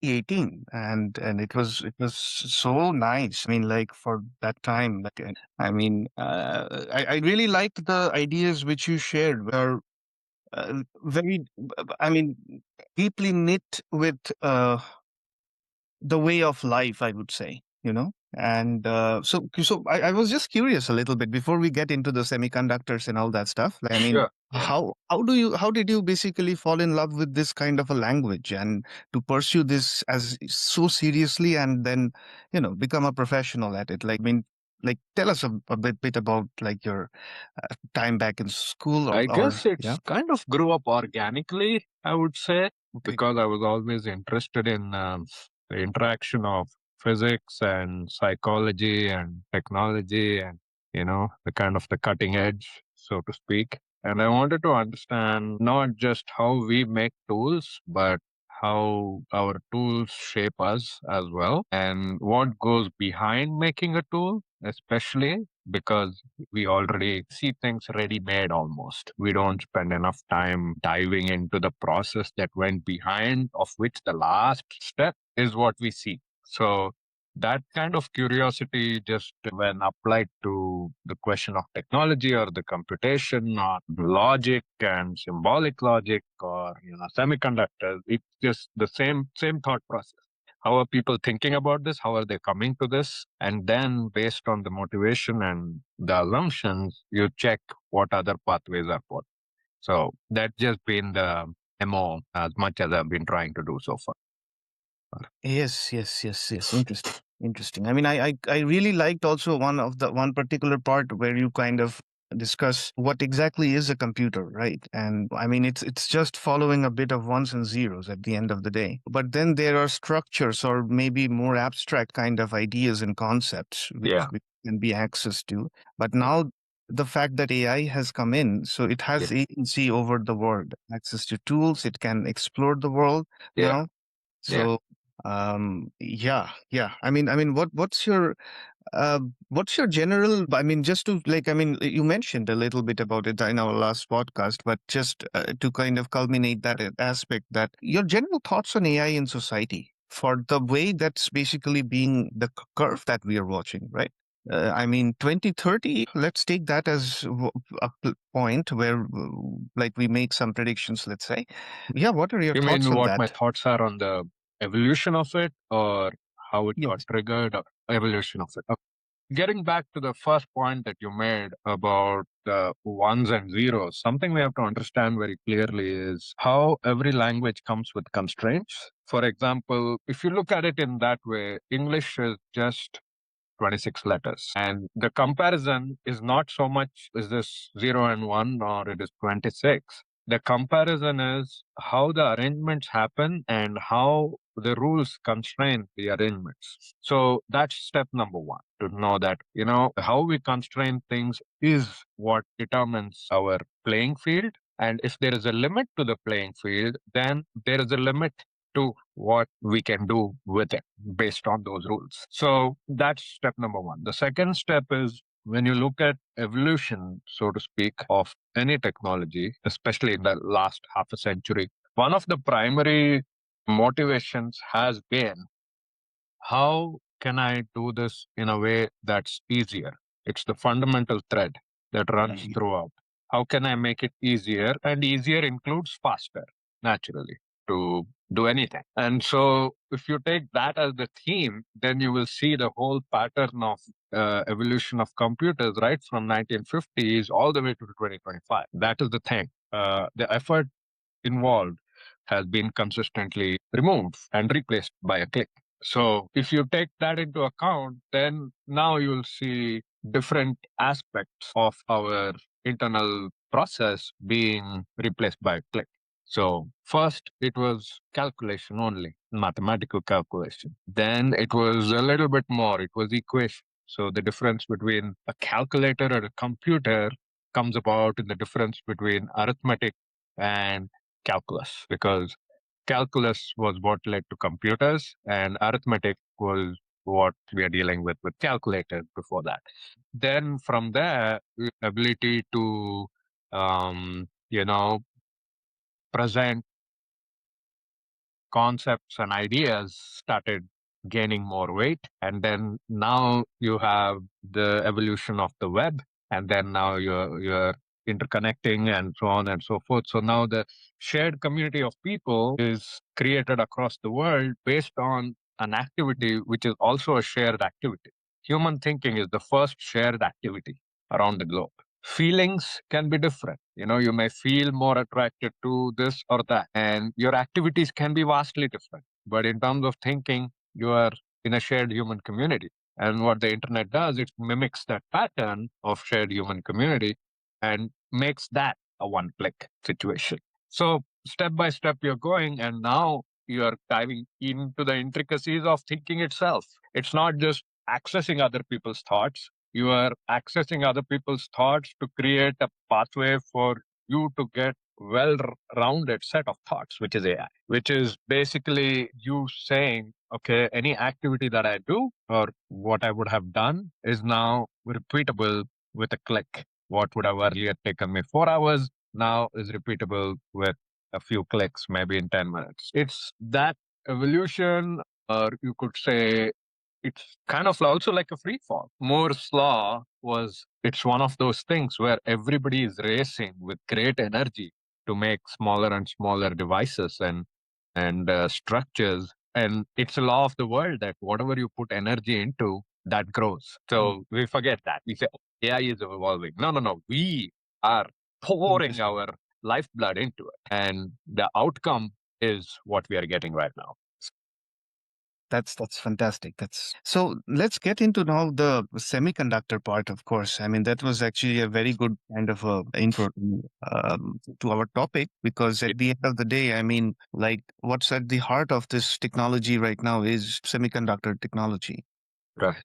2018, and it was so nice. I mean, like for that time, like I really liked the ideas which you shared, which are very, I mean, deeply knit with the way of life, I would say, you know. And so I was just curious a little bit before we get into the semiconductors and all that stuff. Like, I mean, Sure. Yeah. how did you basically fall in love with this kind of a language and to pursue this as so seriously and then become a professional at it? Like, I mean, like tell us a bit about like your time back in school I or guess yeah. it's kind of grew up organically, I would say, Okay. because I was always interested in the interaction of physics and psychology and technology and, the kind of the cutting edge, so to speak. And I wanted to understand not just how we make tools, but how our tools shape us as well and what goes behind making a tool, especially because we already see things ready made almost. We don't spend enough time diving into the process that went behind, of which the last step is what we see. So that kind of curiosity, just when applied to the question of technology or the computation or logic and symbolic logic or semiconductors, it's just the same thought process. How are people thinking about this? How are they coming to this? And then based on the motivation and the assumptions, you check what other pathways are for. So that's just been the MO as much as I've been trying to do so far. Yes, yes, yes, yes. Interesting. Interesting. I mean, I really liked also one particular part where you kind of discuss what exactly is a computer, right? And I mean, it's just following a bit of ones and zeros at the end of the day. But then there are structures or maybe more abstract kind of ideas and concepts Yeah. which can be accessed to. But now the fact that AI has come in, so it Yeah. has agency over the world, access to tools, it can explore the world Yeah. now. Yeah. So yeah, yeah. I mean, what's your general? I mean, just to like, I mean, you mentioned a little bit about it in our last podcast, but just to kind of culminate that aspect, that your general thoughts on AI in society for the way that's basically being the curve that we are watching, right? I mean, 2030, let's take that as a point where, like, we make some predictions, let's say. Yeah, what are your You thoughts mean on what my that? thoughts are on the evolution of it or how it got Yes. triggered or evolution of it? Okay. Getting back to the first point that you made about the ones and zeros, something we have to understand very clearly is how every language comes with constraints. For example, if you look at it in that way, English is just 26 letters. And the comparison is not so much is this 0 and 1 or it is 26. The comparison is how the arrangements happen and how the rules constrain the arrangements. So that's step number one, to know that, how we constrain things is what determines our playing field. And if there is a limit to the playing field, then there is a limit to what we can do with it based on those rules. So that's step number one. The second step is when you look at evolution, so to speak, of any technology, especially in the last half a century, one of the primary motivations has been how can I do this in a way that's easier? It's the fundamental thread that runs Right. throughout. How can I make it easier? And easier includes faster, naturally, to do anything. And so, if you take that as the theme, then you will see the whole pattern of evolution of computers, right from 1950s all the way to 2025. That is the thing. The effort involved has been consistently removed and replaced by a click. So if you take that into account, then now you'll see different aspects of our internal process being replaced by a click. So first it was calculation only, mathematical calculation. Then it was a little bit more, it was equation. So the difference between a calculator and a computer comes about in the difference between arithmetic and calculus, because calculus was what led to computers and arithmetic was what we are dealing with calculators before that. Then from there, ability to um, you know present concepts and ideas started gaining more weight. And then now you have the evolution of the web, and then now you're interconnecting and so on and so forth. So now the shared community of people is created across the world based on an activity which is also a shared activity. Human thinking is the first shared activity around the globe. Feelings can be different. You may feel more attracted to this or that, and your activities can be vastly different. But in terms of thinking, you are in a shared human community. And what the internet does, it mimics that pattern of shared human community and makes that a one click situation. So step by step, you're going, and now you're diving into the intricacies of thinking itself. It's not just accessing other people's thoughts, you are accessing other people's thoughts to create a pathway for you to get well-rounded set of thoughts, which is AI, which is basically you saying, okay, any activity that I do or what I would have done is now repeatable with a click. What would have earlier taken me 4 hours now is repeatable with a few clicks, maybe in 10 minutes. It's that evolution, or you could say it's kind of also like a free fall. Moore's law was, it's one of those things where everybody is racing with great energy to make smaller and smaller devices and structures. And it's a law of the world that whatever you put energy into, that grows. So we forget that. We say, "Oh, AI is evolving." No, no, no. We are pouring our lifeblood into it. And the outcome is what we are getting right now. That's fantastic. That's so. Let's get into now the semiconductor part. Of course, I mean that was actually a very good kind of a intro to our topic, because at the end of the day, I mean, like what's at the heart of this technology right now is semiconductor technology. Right.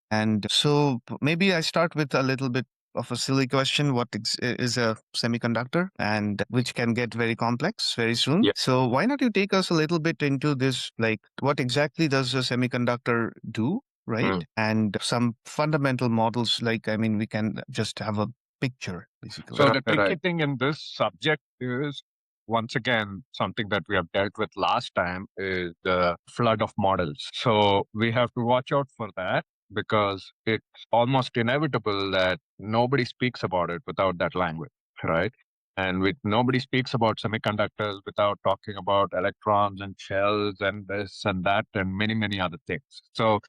And so maybe I start with a little bit of a silly question. What is a semiconductor, and which can get very complex very soon. Yeah. So why not you take us a little bit into this, like what exactly does a semiconductor do, right? And some fundamental models, like, I mean, we can just have a picture, basically. So the tricky thing in this subject is, once again, something that we have dealt with last time is the flood of models. So we have to watch out for that, because it's almost inevitable that nobody speaks about it without that language, right? And with nobody speaks about semiconductors without talking about electrons and shells and this and that and many, many other things. So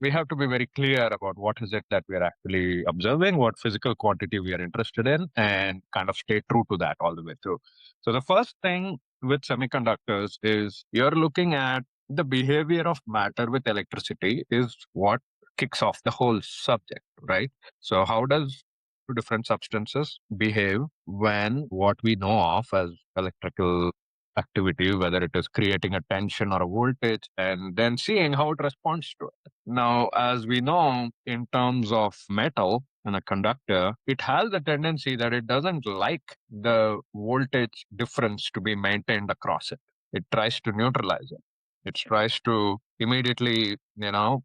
we have to be very clear about what is it that we are actually observing, what physical quantity we are interested in, and kind of stay true to that all the way through. So the first thing with semiconductors is you're looking at the behavior of matter with electricity is what kicks off the whole subject, right? So how does two different substances behave when what we know of as electrical activity, whether it is creating a tension or a voltage, and then seeing how it responds to it. Now, as we know, in terms of metal and a conductor, it has the tendency that it doesn't like the voltage difference to be maintained across it. It tries to neutralize it. It tries to immediately,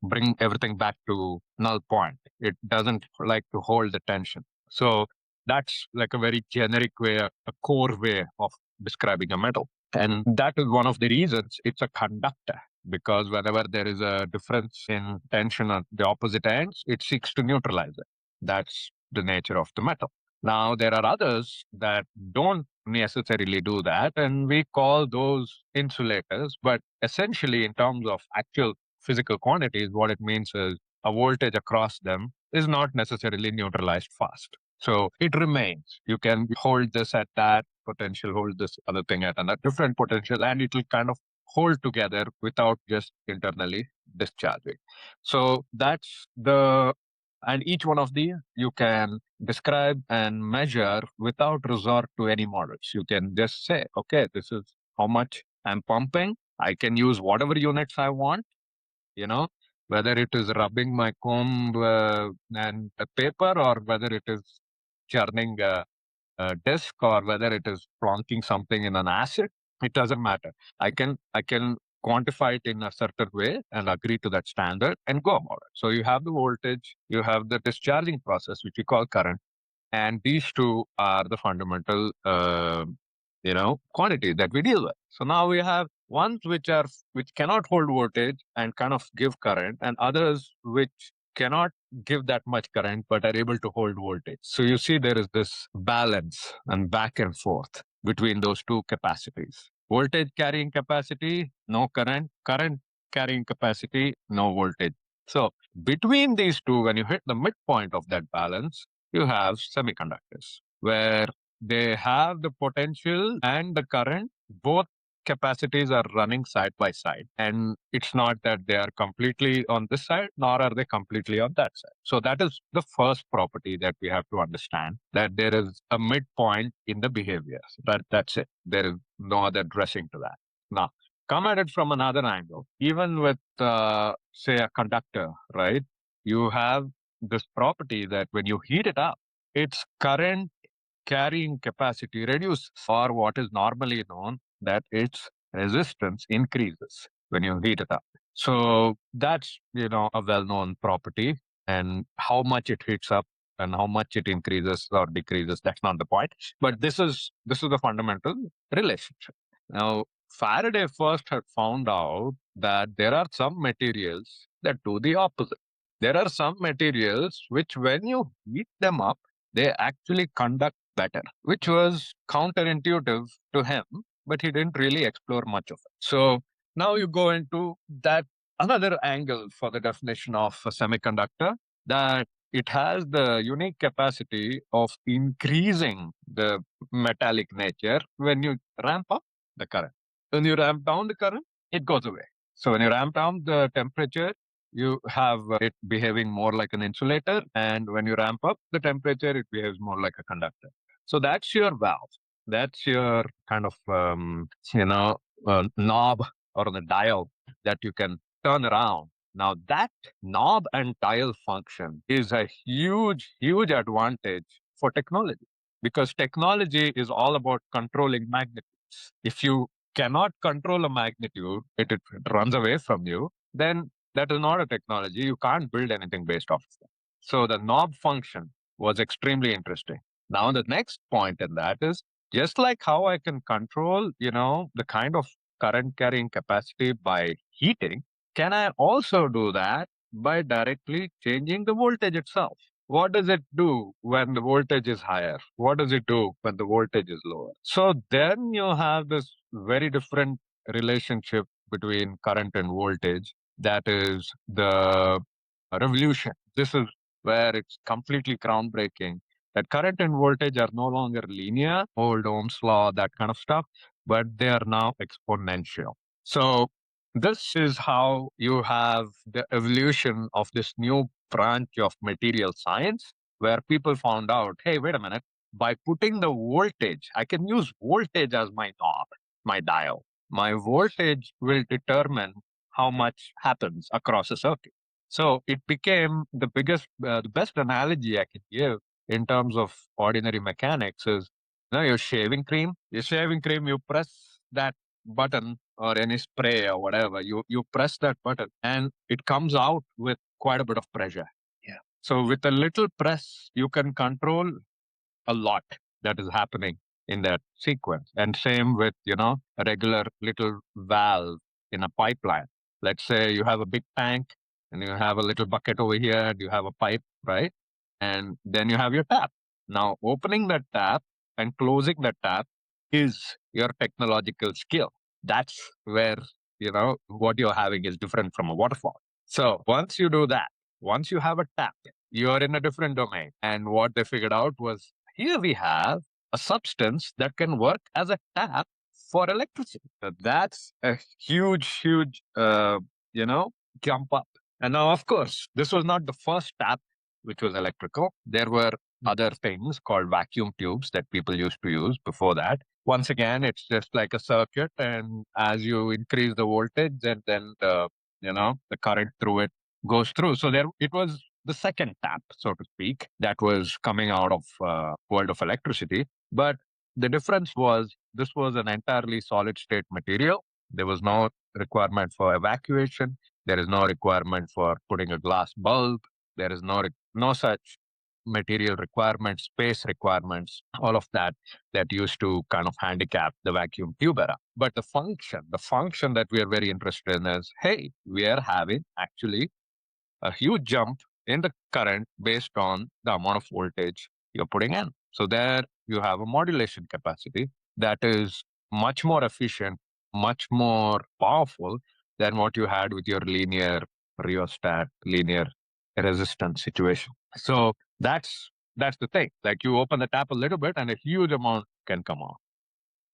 bring everything back to null point. It doesn't like to hold the tension. So that's like a very generic way, a core way of describing a metal. And that is one of the reasons it's a conductor, because whenever there is a difference in tension at the opposite ends, it seeks to neutralize it. That's the nature of the metal. Now, there are others that don't necessarily do that, and we call those insulators. But essentially, in terms of actual physical quantities, what it means is a voltage across them is not necessarily neutralized fast. So it remains. You can hold this at that potential, hold this other thing at another different potential, and it will kind of hold together without just internally discharging. So that's and each one of these you can describe and measure without resort to any models. You can just say, okay, this is how much I'm pumping. I can use whatever units I want, you know, whether it is rubbing my comb and a paper, or whether it is churning a disk, or whether it is plonking something in an acid. It doesn't matter. I can quantify it in a certain way and agree to that standard and go about it. So you have the voltage, you have the discharging process, which we call current, and these two are the fundamental quantities that we deal with. So now we have ones which cannot hold voltage and kind of give current, and others which cannot give that much current but are able to hold voltage. So you see there is this balance and back and forth between those two capacities. Voltage carrying capacity, no current. Current carrying capacity, no voltage. So between these two, when you hit the midpoint of that balance, you have semiconductors, where they have the potential and the current. Both capacities are running side by side. And it's not that they are completely on this side, nor are they completely on that side. So that is the first property that we have to understand, that there is a midpoint in the behavior. That's it. There is no other dressing to that. Now, come at it from another angle. Even with, say, a conductor, right? You have this property that when you heat it up, its current carrying capacity reduces, or what is normally known that its resistance increases when you heat it up. So that's, a well-known property, and how much it heats up and how much it increases or decreases, that's not the point. But this is the fundamental relationship. Now, Faraday first had found out that there are some materials that do the opposite. There are some materials which, when you heat them up, they actually conduct better, which was counterintuitive to him, but he didn't really explore much of it. So now you go into that another angle for the definition of a semiconductor, that it has the unique capacity of increasing the metallic nature when you ramp up the current. When you ramp down the current, it goes away. So when you ramp down the temperature, you have it behaving more like an insulator. And when you ramp up the temperature, it behaves more like a conductor. So that's your valve. That's your kind of, knob or the dial that you can turn around. Now, that knob and dial function is a huge, huge advantage for technology, because technology is all about controlling magnitudes. If you cannot control a magnitude, it runs away from you, then that is not a technology. You can't build anything based off of that. So the knob function was extremely interesting. Now, the next point in that is, just like how I can control, the kind of current carrying capacity by heating, can I also do that by directly changing the voltage itself? What does it do when the voltage is higher? What does it do when the voltage is lower? So then you have this very different relationship between current and voltage. That is the revolution. This is where it's completely groundbreaking, that current and voltage are no longer linear, old Ohm's law, that kind of stuff, but they are now exponential. So this is how you have the evolution of this new branch of material science, where people found out, hey, wait a minute, by putting the voltage, I can use voltage as my knob, my dial. My voltage will determine how much happens across a circuit. So it became the best analogy I can give in terms of ordinary mechanics is, your shaving cream. Your shaving cream, you press that button, or any spray or whatever, you press that button and it comes out with quite a bit of pressure. Yeah. So with a little press, you can control a lot that is happening in that sequence. And same with, a regular little valve in a pipeline. Let's say you have a big tank and you have a little bucket over here and you have a pipe, right? And then you have your tap. Now, opening that tap and closing that tap is your technological skill. That's where, what you're having is different from a waterfall. So once you do that, once you have a tap, you're in a different domain. And what they figured out was, here we have a substance that can work as a tap for electricity. So that's a huge, huge, jump up. And now, of course, this was not the first tap which was electrical. There were other things called vacuum tubes that people used to use before that. Once again, it's just like a circuit, and as you increase the voltage, and then the current through it goes through. So there, it was the second tap, so to speak, that was coming out of world of electricity. But the difference was, this was an entirely solid state material. There was no requirement for evacuation. There is no requirement for putting a glass bulb. There is no such material requirements, space requirements, all of that used to kind of handicap the vacuum tube era. But the function that we are very interested in is, hey, we are having actually a huge jump in the current based on the amount of voltage you're putting in. So there you have a modulation capacity that is much more efficient, much more powerful than what you had with your linear rheostat, linear resistance situation. So that's the thing. Like, you open the tap a little bit and a huge amount can come out,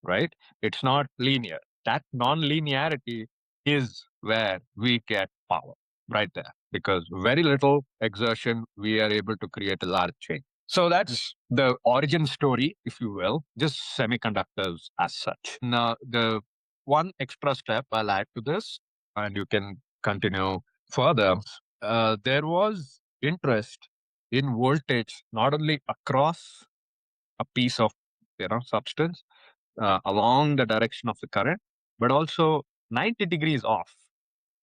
right? It's not linear. That non-linearity is where we get power right there, because very little exertion, we are able to create a large change. So that's the origin story, if you will, just semiconductors as such. Now, the one extra step I'll add to this, and you can continue further, there was interest in voltage not only across a piece of substance along the direction of the current, but also 90 degrees off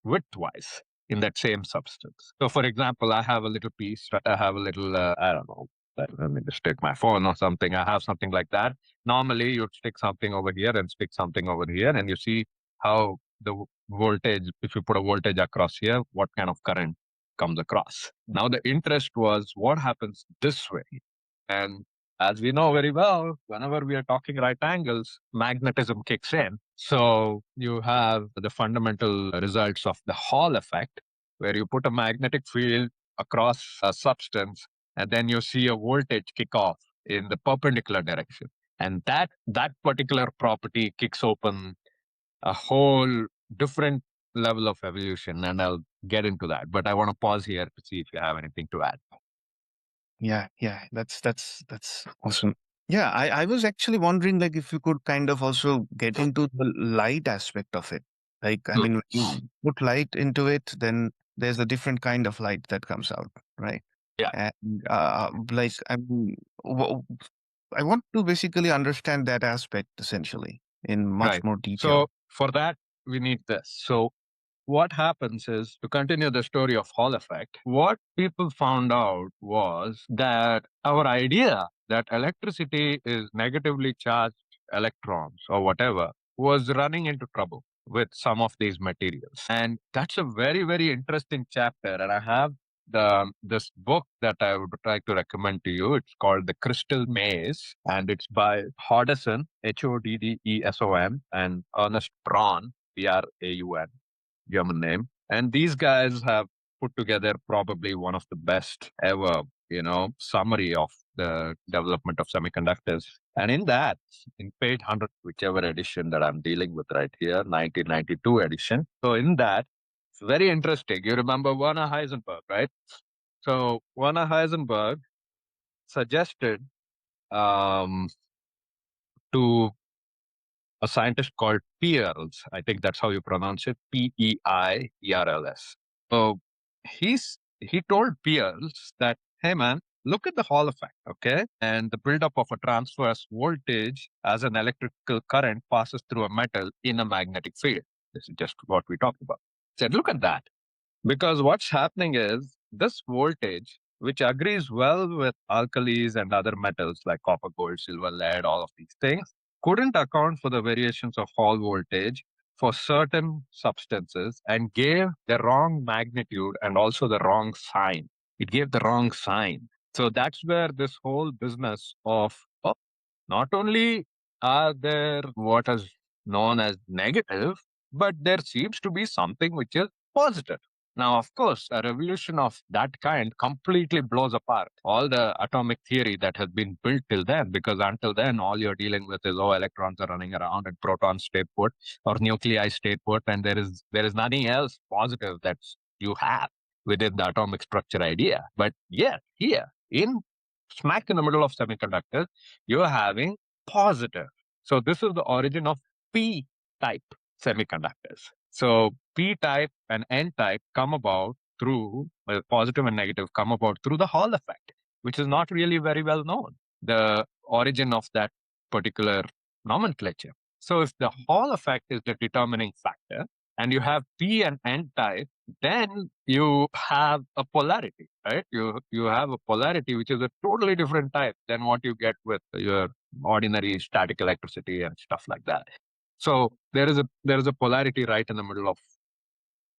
widthwise in that same substance. So, for example, I have a little piece, right? I have a little, I don't know, let me just take my phone or something. I have something like that. Normally, you'd stick something over here and stick something over here, and you see how the voltage, if you put a voltage across here, what kind of current comes across. Now, the interest was what happens this way. And as we know very well, whenever we are talking right angles, magnetism kicks in. So you have the fundamental results of the Hall effect, where you put a magnetic field across a substance, and then you see a voltage kick off in the perpendicular direction. And that particular property kicks open a whole different level of evolution. And I'll get into that. But I want to pause here to see if you have anything to add. Yeah, that's awesome. Yeah, I was actually wondering, like, if you could kind of also get into the light aspect of it. Like, I mean, when you put light into it, then there's a different kind of light that comes out, right? Yeah. And like, w- I want to basically understand that aspect essentially in much Right. more detail. So for that, we need this. So what happens is, to continue the story of Hall effect, what people found out was that our idea that electricity is negatively charged electrons or whatever was running into trouble with some of these materials. And that's a very, very interesting chapter. And I have this book that I would like to recommend to you. It's called The Crystal Maze, and it's by Hoddeson, Hoddeson, and Ernest Braun, Braun, German name. And these guys have put together probably one of the best ever, summary of the development of semiconductors. And in that, in page 100, whichever edition that I'm dealing with right here, 1992 edition. So in that, it's very interesting. You remember Werner Heisenberg, right? So Werner Heisenberg suggested um, to a scientist called Peierls. I think that's how you pronounce it, Peierls. So he told Peierls that, hey man, look at the Hall effect, okay? And the buildup of a transverse voltage as an electrical current passes through a metal in a magnetic field. This is just what we talked about. He said, look at that. Because what's happening is this voltage, which agrees well with alkalis and other metals like copper, gold, silver, lead, all of these things, couldn't account for the variations of Hall voltage for certain substances and gave the wrong magnitude and also the wrong sign. It gave the wrong sign. So that's where this whole business of, oh, not only are there what is known as negative, but there seems to be something which is positive. Now, of course, a revolution of that kind completely blows apart all the atomic theory that has been built till then, because until then, all you're dealing with is, oh, electrons are running around and protons stay put or nuclei stay put, and there is nothing else positive that you have within the atomic structure idea. But yeah, here in smack in the middle of semiconductors, you're having positive. So this is the origin of P type semiconductors. So P type and N type come about through, positive and negative come about through the Hall effect, which is not really very well known, the origin of that particular nomenclature. So if the Hall effect is the determining factor, and you have p and n type, then you have a polarity, right? You have a polarity which is a totally different type than what you get with your ordinary static electricity and stuff like that. So there is a polarity right in the middle of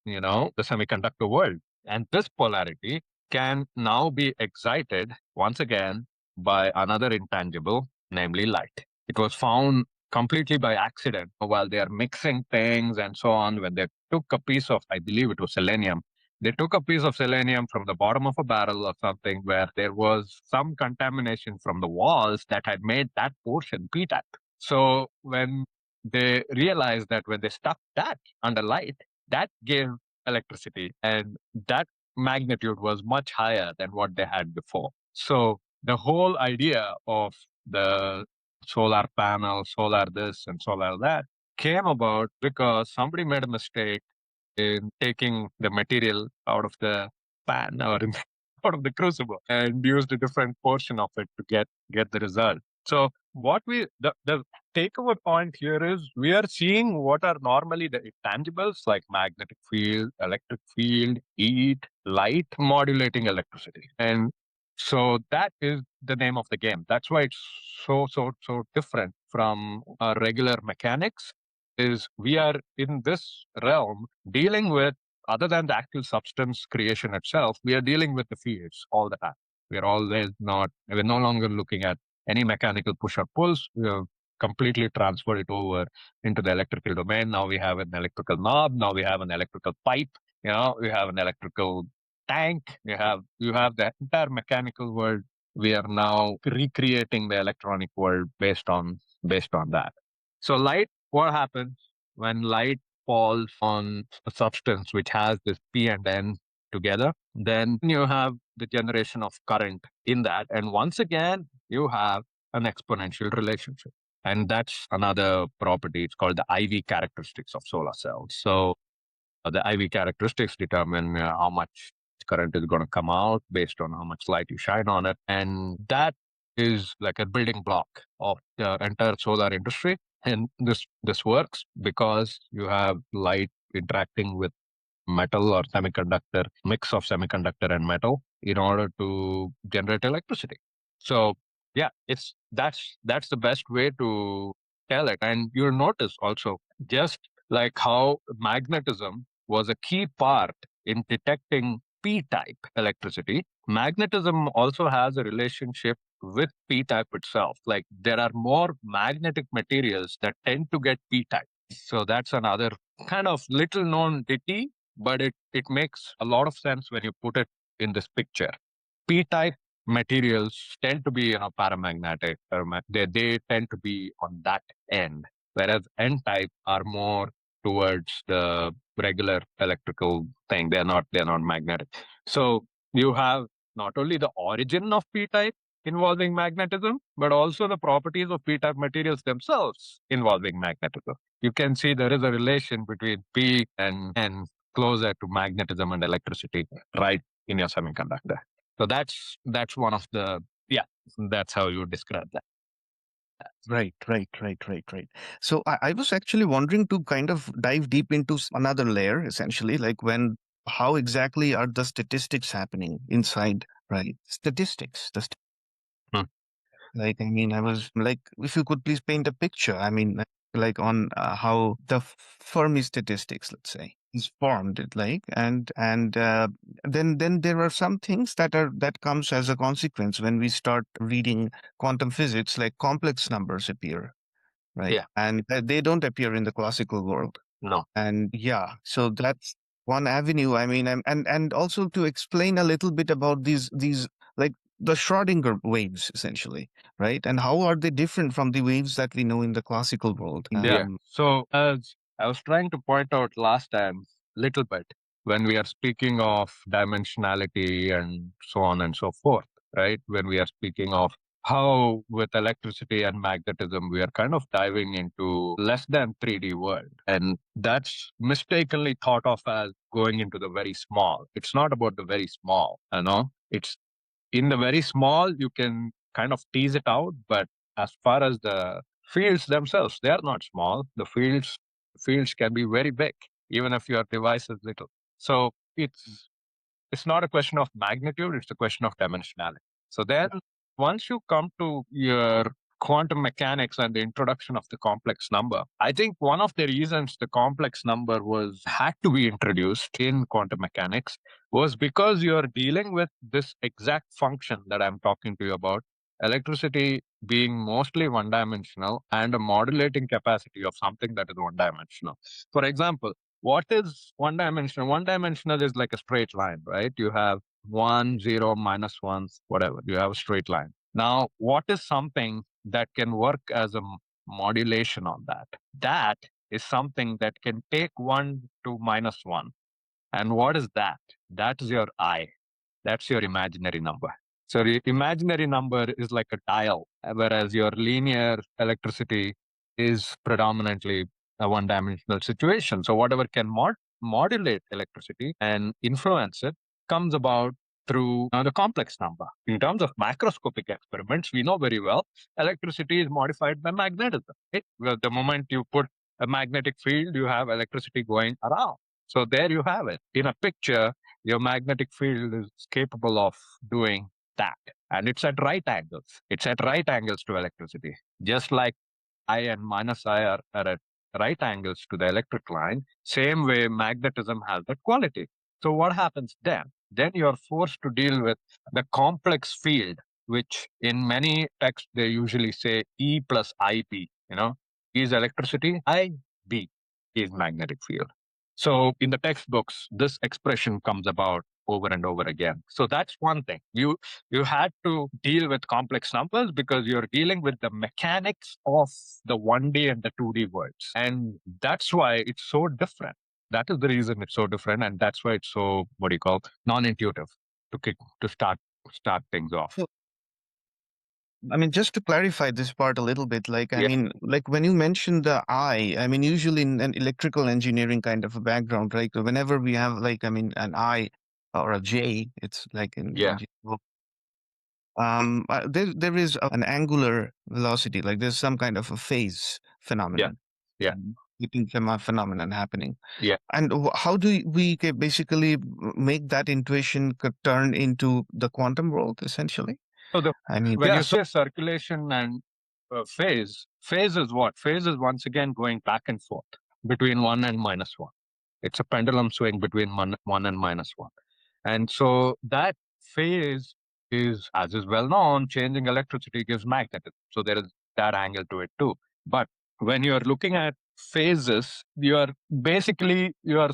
the semiconductor world. And this polarity can now be excited once again by another intangible, namely light. It was found completely by accident while they are mixing things and so on. When they took a piece of, I believe it was selenium, they took a piece of selenium from the bottom of a barrel or something where there was some contamination from the walls that had made that portion p type. So when they realized that when they stuck that under light, that gave electricity, and that magnitude was much higher than what they had before. So the whole idea of the solar panel, solar this and solar that, came about because somebody made a mistake in taking the material out of the pan or out of the crucible and used a different portion of it to get the result. So what the takeaway point here is we are seeing what are normally the intangibles like magnetic field, electric field, heat, light modulating electricity. And so that is the name of the game. That's why it's so different from regular mechanics, is we are in this realm dealing with, other than the actual substance creation itself, we are dealing with the fields all the time. We're no longer looking at any mechanical push or pulls. We have completely transferred it over into the electrical domain. Now we have an electrical knob. Now we have an electrical pipe. We have an electrical tank. You have the entire mechanical world. We are now recreating the electronic world based on that. So light, what happens when light falls on a substance which has this P and N together? Then you have the generation of current in that. And once again, you have an exponential relationship. And that's another property. It's called the IV characteristics of solar cells. So the IV characteristics determine how much current is going to come out based on how much light you shine on it. And that is like a building block of the entire solar industry. And this works because you have light interacting with metal or semiconductor, mix of semiconductor and metal in order to generate electricity. So yeah, that's the best way to tell it. And you'll notice also, just like how magnetism was a key part in detecting p-type electricity, magnetism also has a relationship with p-type itself. Like there are more magnetic materials that tend to get p-type. So that's another kind of little known ditty, but it makes a lot of sense when you put it in this picture. P-type materials tend to be paramagnetic, or they tend to be on that end, whereas N-type are more towards the regular electrical thing. They're not magnetic. So you have not only the origin of P-type involving magnetism, but also the properties of P-type materials themselves involving magnetism. You can see there is a relation between P and N closer to magnetism and electricity right in your semiconductor. So that's one of the, yeah, that's how you describe that. Right. So I was actually wondering to kind of dive deep into another layer, essentially, like how exactly are the statistics happening inside, right? Statistics, Hmm. like, I mean, I was like, if you could please paint a picture, I mean, like on how the Fermi statistics, let's say, is formed, like, and then there are some things that comes as a consequence when we start reading quantum physics, like complex numbers appear, right? Yeah. And they don't appear in the classical world. No. And yeah, so that's one avenue. I mean, and also to explain a little bit about these like the Schrodinger waves, essentially, right? And how are they different from the waves that we know in the classical world? Yeah. So as I was trying to point out last time, little bit, when we are speaking of dimensionality and so on and so forth, right? When we are speaking of how with electricity and magnetism, we are kind of diving into less than 3D world. And that's mistakenly thought of as going into the very small. It's not about the very small, it's in the very small, you can kind of tease it out, but as far as the fields themselves, they are not small. The fields can be very big. even if your device is little. So it's not a question of magnitude, it's a question of dimensionality. So then once you come to your quantum mechanics and the introduction of the complex number, I think one of the reasons the complex number was had to be introduced in quantum mechanics was because you're dealing with this exact function that I'm talking to you about, electricity being mostly one dimensional and a modulating capacity of something that is one dimensional. For example, what is one dimensional? One dimensional is like a straight line, right? You have one, zero, minus ones, whatever. You have a straight line. Now, what is something that can work as a modulation on that? That is something that can take one to minus one. And what is that? That is your I. That's your imaginary number. So the imaginary number is like a dial, whereas your linear electricity is predominantly a one-dimensional situation. So whatever can modulate electricity and influence it comes about through the complex number. In terms of macroscopic experiments, we know very well electricity is modified by magnetism. Right? Well, the moment you put a magnetic field, you have electricity going around. So there you have it. In a picture, your magnetic field is capable of doing that. And it's at right angles. It's at right angles to electricity. Just like I and minus I are at right angles to the electric line, same way magnetism has that quality. So what happens then? Then you're forced to deal with the complex field, which in many texts they usually say E plus IP, E is electricity, B is magnetic field. So in the textbooks, this expression comes about over and over again. So that's one thing. You had to deal with complex numbers because you're dealing with the mechanics of the 1D and the 2D worlds. And that's why it's so different. That is the reason it's so different. And that's why it's so, what do you call, non-intuitive to start things off. So, I mean, just to clarify this part a little bit, like, I Yeah. mean, like when you mentioned the I mean, usually in an electrical engineering kind of a background, right? Whenever we have like, I mean, an I or a J, it's like in Yeah. engineering. There is an angular velocity, like there's some kind of a phase Yeah. phenomenon, Yeah. fleeting phenomenon happening. Yeah. And how do we basically make that intuition turn into the quantum world, essentially? So I mean, when you say circulation and phase is what? Phase is once again going back and forth between one and minus one. It's a pendulum swing between one and minus one. And so that phase is, as is well known, changing electricity gives magnetism. So there is that angle to it too. But when you're looking at phases, you're basically your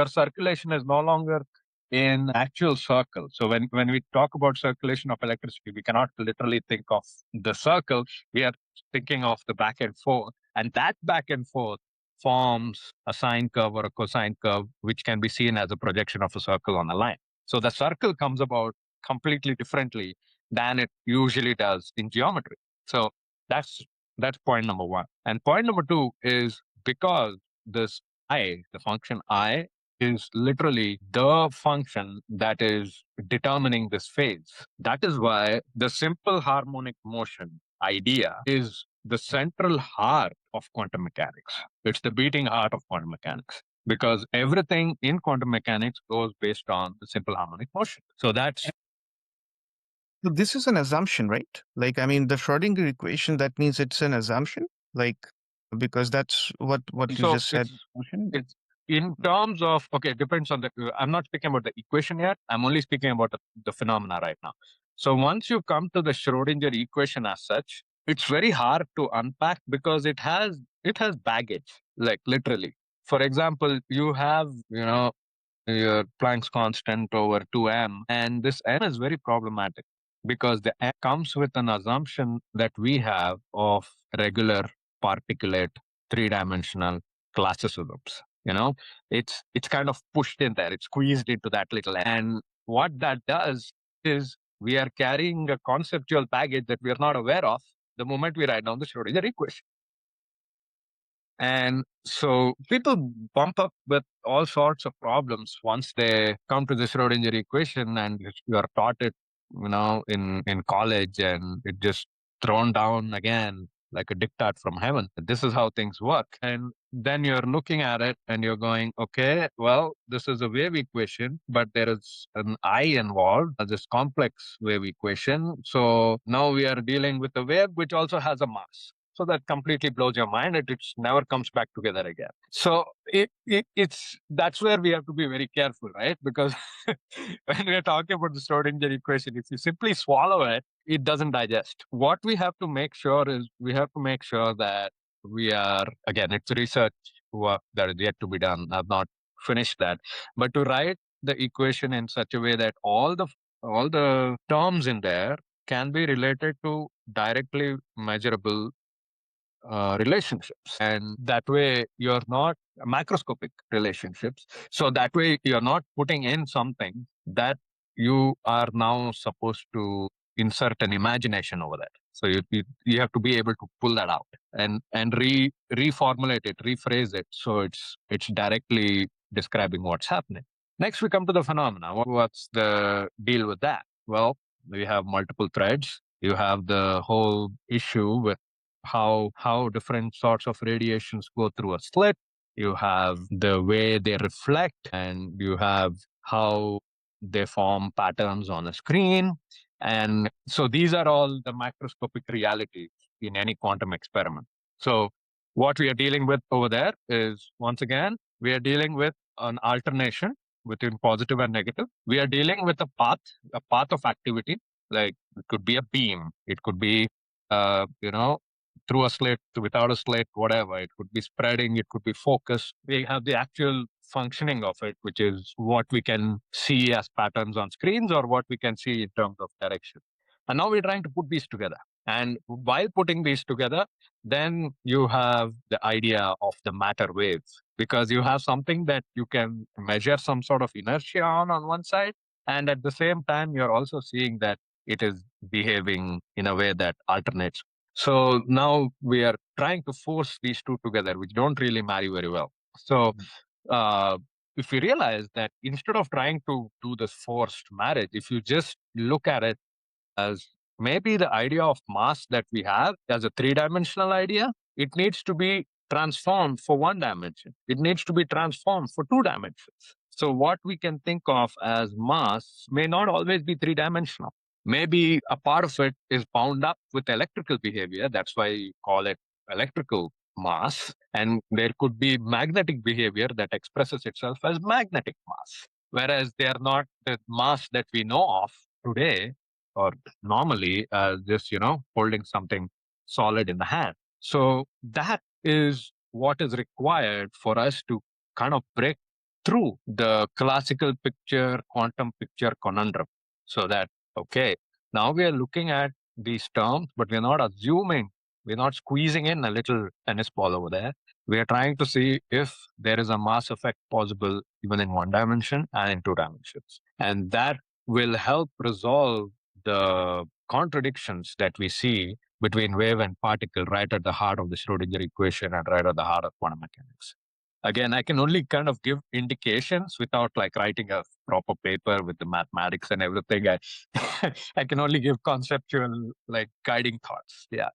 circulation is no longer in actual circle. So when we talk about circulation of electricity, we cannot literally think of the circle. We are thinking of the back and forth. And that back and forth forms a sine curve or a cosine curve, which can be seen as a projection of a circle on a line. So the circle comes about completely differently than it usually does in geometry. So that's that's point number one. And point number two is because this I, the function I, is literally the function that is determining this phase. That is why the simple harmonic motion idea is the central heart of quantum mechanics. It's the beating heart of quantum mechanics because everything in quantum mechanics goes based on the simple harmonic motion. So that's so this is an assumption, right? Like, I mean, the Schrodinger equation, that means it's an assumption, like, because that's what you so just said. it's in terms of okay, it depends on the I'm not speaking about the equation yet. I'm only speaking about the phenomena right now. So once you come to the Schrodinger equation as such, it's very hard to unpack because it has baggage, like literally. For example, you have your Planck's constant over 2m, and this m is very problematic because the m comes with an assumption that we have of regular particulate three-dimensional classicisms. It's kind of pushed in there, it's squeezed into that little m. And what that does is we are carrying a conceptual baggage that we are not aware of the moment we write down the Schrodinger equation. And so people bump up with all sorts of problems once they come to the Schrodinger equation and you are taught it, in college, and it just thrown down again like a diktat from heaven. This is how things work. And then you're looking at it and you're going, okay, well, this is a wave equation, but there is an I involved, this complex wave equation. So now we are dealing with a wave which also has a mass. So that completely blows your mind. It never comes back together again. So it's that's where we have to be very careful, right? Because when we're talking about the Schrodinger equation, if you simply swallow it, it doesn't digest. What we have to make sure is we have to make sure that we are, again, it's research that is yet to be done. I've not finished that, but to write the equation in such a way that all the terms in there can be related to directly measurable relationships, and that way you're not macroscopic relationships, so that way you're not putting in something that you are now supposed to insert an imagination over that. So you have to be able to pull that out and reformulate it, rephrase it, so it's directly describing what's happening. Next we come to the phenomena. What's the deal with that? Well, we have multiple threads. You have the whole issue with how different sorts of radiations go through a slit. You have the way they reflect, and you have how they form patterns on a screen. And so these are all the macroscopic realities in any quantum experiment. So what we are dealing with over there is, once again, we are dealing with an alternation between positive and negative. We are dealing with a path of activity. Like it could be a beam, it could be through a slit, without a slit, whatever. It could be spreading, it could be focused. We have the actual functioning of it, which is what we can see as patterns on screens or what we can see in terms of direction. And now we're trying to put these together. And while putting these together, then you have the idea of the matter waves, because you have something that you can measure some sort of inertia on one side. And at the same time, you're also seeing that it is behaving in a way that alternates. So now we are trying to force these two together, which don't really marry very well. So uh, if you realize that instead of trying to do this forced marriage, if you just look at it as maybe the idea of mass that we have as a three-dimensional idea, it needs to be transformed for one dimension. It needs to be transformed for two dimensions. So what we can think of as mass may not always be three-dimensional. Maybe a part of it is bound up with electrical behavior. That's why you call it electrical mass. And there could be magnetic behavior that expresses itself as magnetic mass. Whereas they are not the mass that we know of today or normally, just holding something solid in the hand. So that is what is required for us to kind of break through the classical picture quantum picture conundrum. So that, okay, now we are looking at these terms, but we're not assuming, we're not squeezing in a little tennis ball over there. We are trying to see if there is a mass effect possible even in one dimension and in two dimensions, and that will help resolve the contradictions that we see between wave and particle right at the heart of the Schrodinger equation and right at the heart of quantum mechanics. Again, I can only kind of give indications without like writing a proper paper with the mathematics and everything. I can only give conceptual like guiding thoughts. Yeah.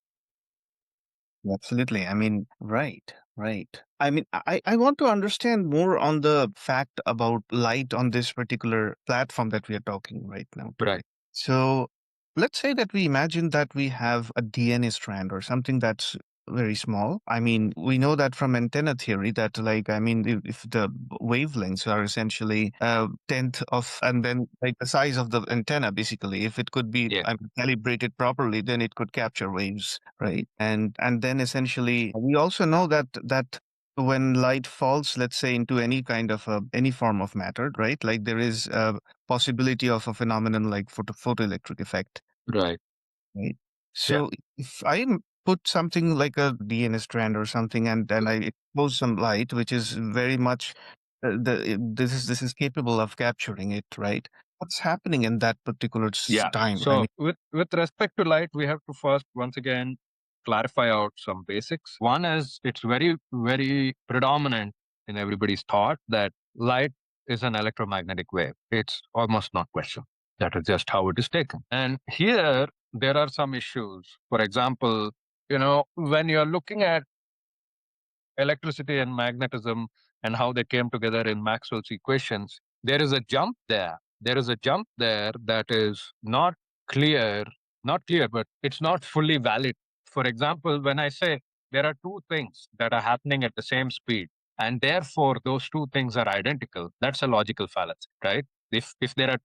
Absolutely. I mean, right, right. I mean, I want to understand more on the fact about light on this particular platform that we are talking right now today. Right. So let's say that we imagine that we have a DNA strand or something that's very small. I mean, we know that from antenna theory that, like, I mean, if the wavelengths are essentially a tenth of, and then like the size of the antenna, basically, if it could be Yeah. calibrated properly, then it could capture waves, right? And then essentially, we also know that when light falls, let's say, into any kind of any form of matter, right? Like there is a possibility of a phenomenon like photoelectric effect, Right. right? Yeah. So if I put something like a DNA strand or something, and then I expose some light, which is very much this is capable of capturing it, right? What's happening in that particular Yeah. time? I So mean, with respect to light, we have to first once again clarify out some basics. One is it's very, very predominant in everybody's thought that light is an electromagnetic wave. It's almost not questioned. That is just how it is taken. And here there are some issues. For example, when you're looking at electricity and magnetism and how they came together in Maxwell's equations, there is a jump there. There is a jump there that is clear, not clear, but it's not fully valid. For example, when I say there are two things that are happening at the same speed, and therefore those two things are identical, that's a logical fallacy, right? If there are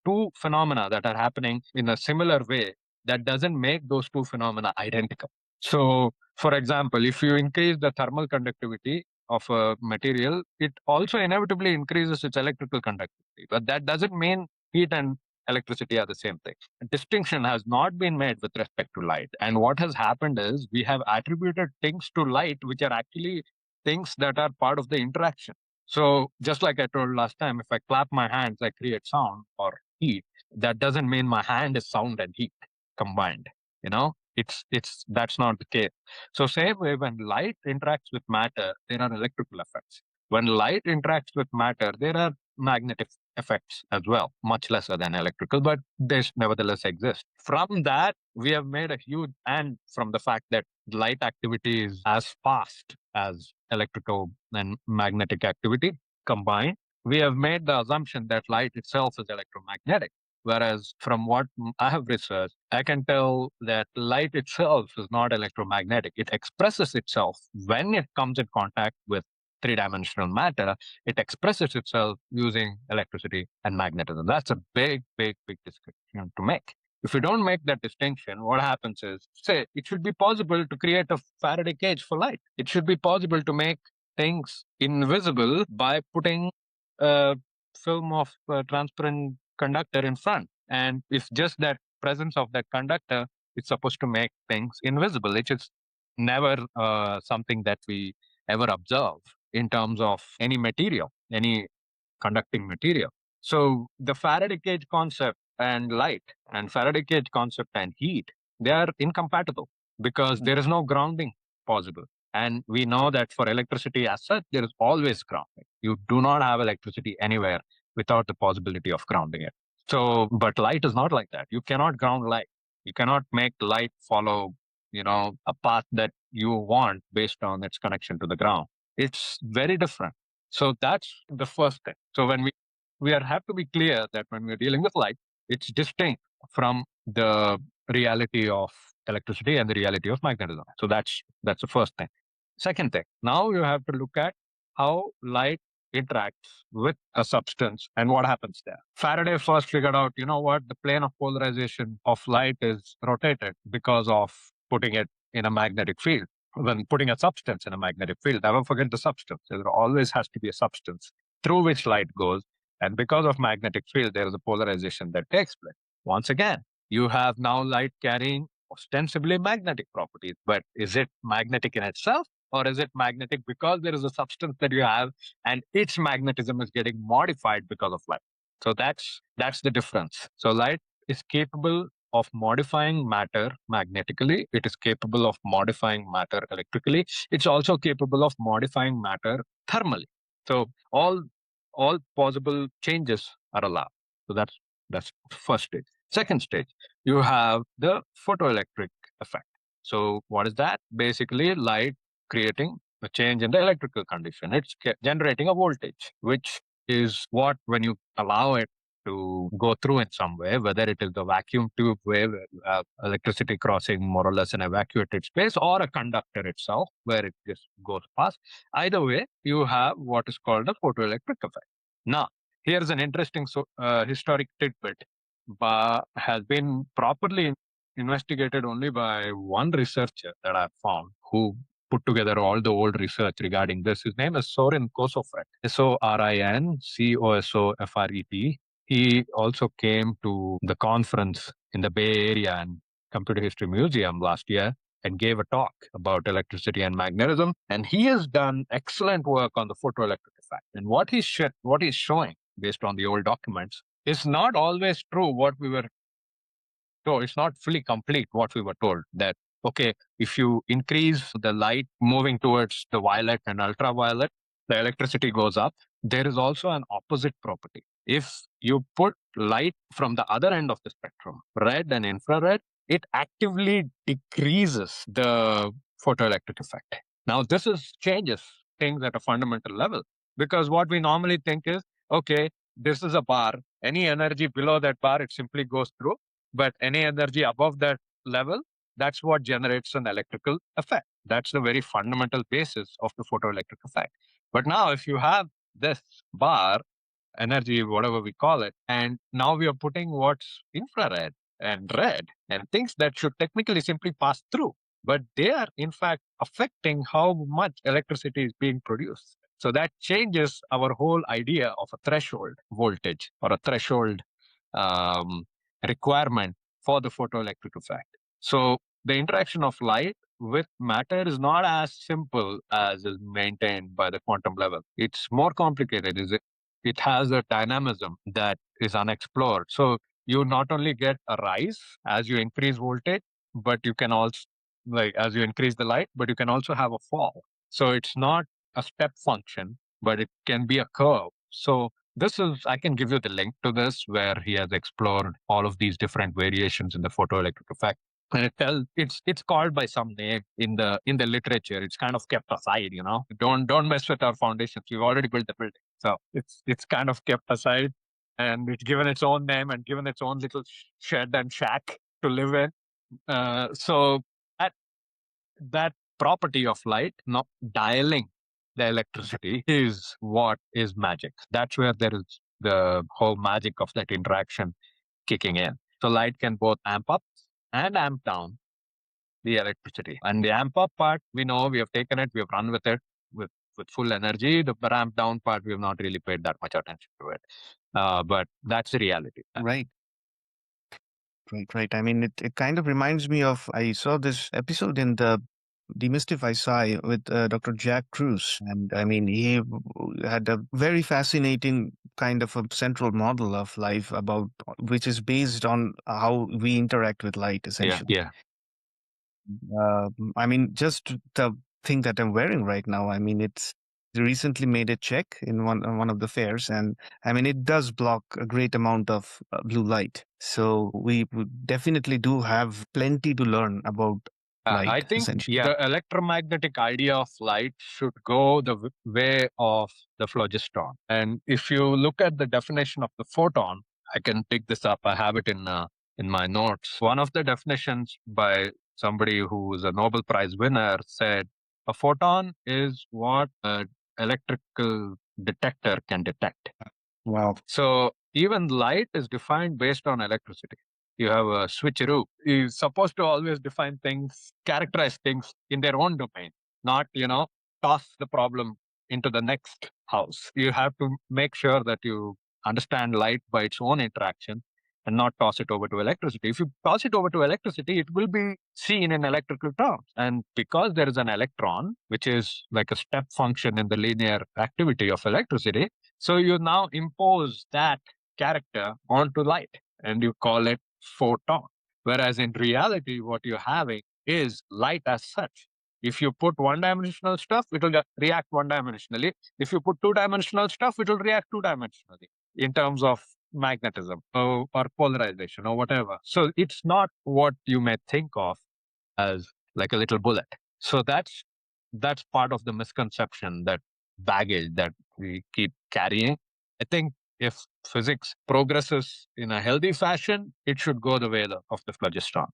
two phenomena that are happening in a similar way, that doesn't make those two phenomena identical. So, for example, if you increase the thermal conductivity of a material, it also inevitably increases its electrical conductivity. But that doesn't mean heat and electricity are the same thing. A distinction has not been made with respect to light. And what has happened is we have attributed things to light which are actually things that are part of the interaction. So, just like I told last time, if I clap my hands, I create sound or heat. That doesn't mean my hand is sound and heat combined. It's that's not the case. So same way, when light interacts with matter, there are electrical effects. When light interacts with matter, there are magnetic effects as well, much lesser than electrical, but they nevertheless exist. From that, we have made a huge, and from the fact that light activity is as fast as electrical and magnetic activity combined, we have made the assumption that light itself is electromagnetic. Whereas from what I have researched, I can tell that light itself is not electromagnetic. It expresses itself when it comes in contact with three-dimensional matter. It expresses itself using electricity and magnetism. That's a big, big, big distinction to make. If you don't make that distinction, what happens is, say, it should be possible to create a Faraday cage for light. It should be possible to make things invisible by putting a film of transparent conductor in front. And if just that presence of that conductor is supposed to make things invisible, it is never something that we ever observe in terms of any material, any conducting material. So the Faraday cage concept and light and Faraday cage concept and heat, they are incompatible because there is no grounding possible. And we know that for electricity as such, there is always grounding. You do not have electricity anywhere without the possibility of grounding it. So, but light is not like that. You cannot ground light. You cannot make light follow, a path that you want based on its connection to the ground. It's very different. So that's the first thing. So when have to be clear that when we're dealing with light, it's distinct from the reality of electricity and the reality of magnetism. So that's the first thing. Second thing, now you have to look at how light interacts with a substance and what happens there. Faraday first figured out, what, the plane of polarization of light is rotated because of putting it in a magnetic field. When putting a substance in a magnetic field, never forget the substance. There always has to be a substance through which light goes. And because of magnetic field, there is a polarization that takes place. Once again, you have now light carrying ostensibly magnetic properties, but is it magnetic in itself? Or is it magnetic because there is a substance that you have and its magnetism is getting modified because of light? So that's the difference. So light is capable of modifying matter magnetically. It is capable of modifying matter electrically. It's also capable of modifying matter thermally. So all possible changes are allowed. So that's first stage. Second stage, you have the photoelectric effect. So what is that? Basically, light creating a change in the electrical condition. It's generating a voltage, which is what, when you allow it to go through in some way, whether it is the vacuum tube way where you have electricity crossing more or less an evacuated space, or a conductor itself where it just goes past. Either way, you have what is called a photoelectric effect. Now, here's an interesting historic tidbit, but has been properly investigated only by one researcher that I've found who put together all the old research regarding this. His name is Sorin Kosofret, Sorin Kosofret. He also came to the conference in the Bay Area and Computer History Museum last year and gave a talk about electricity and magnetism. And he has done excellent work on the photoelectric effect. And what he's showing based on the old documents is not always true what we were told. It's not fully complete what we were told that, okay, if you increase the light moving towards the violet and ultraviolet, the electricity goes up. There is also an opposite property. If you put light from the other end of the spectrum, red and infrared, it actively decreases the photoelectric effect. Now, changes things at a fundamental level, because what we normally think is, okay, this is a bar. Any energy below that bar, it simply goes through. But any energy above that level, that's what generates an electrical effect. That's the very fundamental basis of the photoelectric effect. But now, if you have this bar, energy, whatever we call it, and now we are putting what's infrared and red and things that should technically simply pass through, but they are in fact affecting how much electricity is being produced. So that changes our whole idea of a threshold voltage or a threshold um, requirement for the photoelectric effect. So the interaction of light with matter is not as simple as is maintained by the quantum level. It's more complicated. It has a dynamism that is unexplored. So you not only get a rise as you increase voltage, but you can also, like, as you increase the light, but you can also have a fall. So it's not a step function, but it can be a curve. So I can give you the link to this where he has explored all of these different variations in the photoelectric effect. And it's called by some name in the literature. It's kind of kept aside, you know. Don't mess with our foundations. We've already built the building. So it's kind of kept aside, and it's given its own name and given its own little shed and shack to live in. So that that property of light, not dialing the electricity, is what is magic. That's where there is the whole magic of that interaction kicking in. So light can both amp up and amp down the electricity. And the amp up part, we know, we have taken it, we have run with it with full energy. The ramp down part, we have not really paid that much attention to it. But that's the reality. Right. Right. I mean, it kind of reminds me of, I saw this episode in the Demystify Sci with Dr. Jack Kruse. And I mean, had a very fascinating kind of a central model of life about, which is based on how we interact with light, essentially. Yeah. I mean, just the thing that I'm wearing right now, I mean, it's recently made a check in one of the fairs, and I mean, it does block a great amount of blue light. So we definitely do have plenty to learn about I light, think essentially. the electromagnetic idea of light should go the way of the phlogiston. And if you look at the definition of the photon, I can pick this up. I have it in my notes. One of the definitions by somebody who is a Nobel Prize winner said a photon is what an electrical detector can detect. Wow. So even light is defined based on electricity. You have a switcheroo. You're supposed to always define things, characterize things in their own domain, not, toss the problem into the next house. You have to make sure that you understand light by its own interaction and not toss it over to electricity. If you toss it over to electricity, it will be seen in electrical terms. And because there is an electron, which is like a step function in the linear activity of electricity, so you now impose that character onto light and you call it photon. Whereas in reality, what you're having is light as such. If you put one dimensional stuff, it will react one dimensionally. If you put two dimensional stuff, it will react two dimensionally in terms of magnetism or polarization or whatever. So it's not what you may think of as like a little bullet. So that's part of the misconception, that baggage that we keep carrying. I think if physics progresses in a healthy fashion, it should go the way of the phlogiston.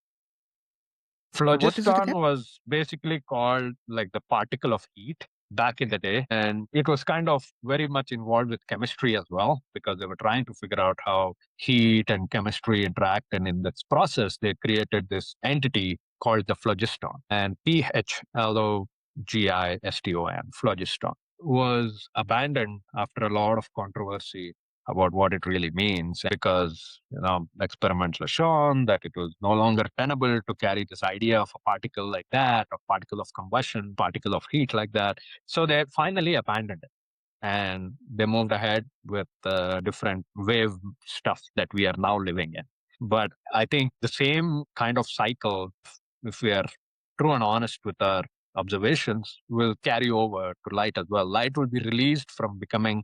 What is it Phlogiston again? was basically called like the particle of heat back in the day. And it was kind of very much involved with chemistry as well, because they were trying to figure out how heat and chemistry interact. And in this process, they created this entity called the phlogiston. And PHLOGISTON, phlogiston, was abandoned after a lot of controversy about what it really means, because experiments have shown that it was no longer tenable to carry this idea of a particle like that, a particle of combustion, particle of heat like that. So they finally abandoned it and they moved ahead with different wave stuff that we are now living in. But I think the same kind of cycle, if we are true and honest with our observations, will carry over to light as well. Light will be released from becoming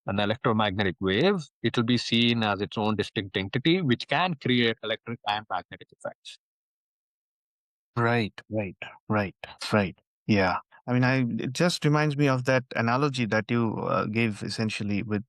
an electromagnetic wave. It will be seen as its own distinct entity, which can create electric and magnetic effects. Right, right, right, right. Yeah. I mean, it just reminds me of that analogy that you gave essentially with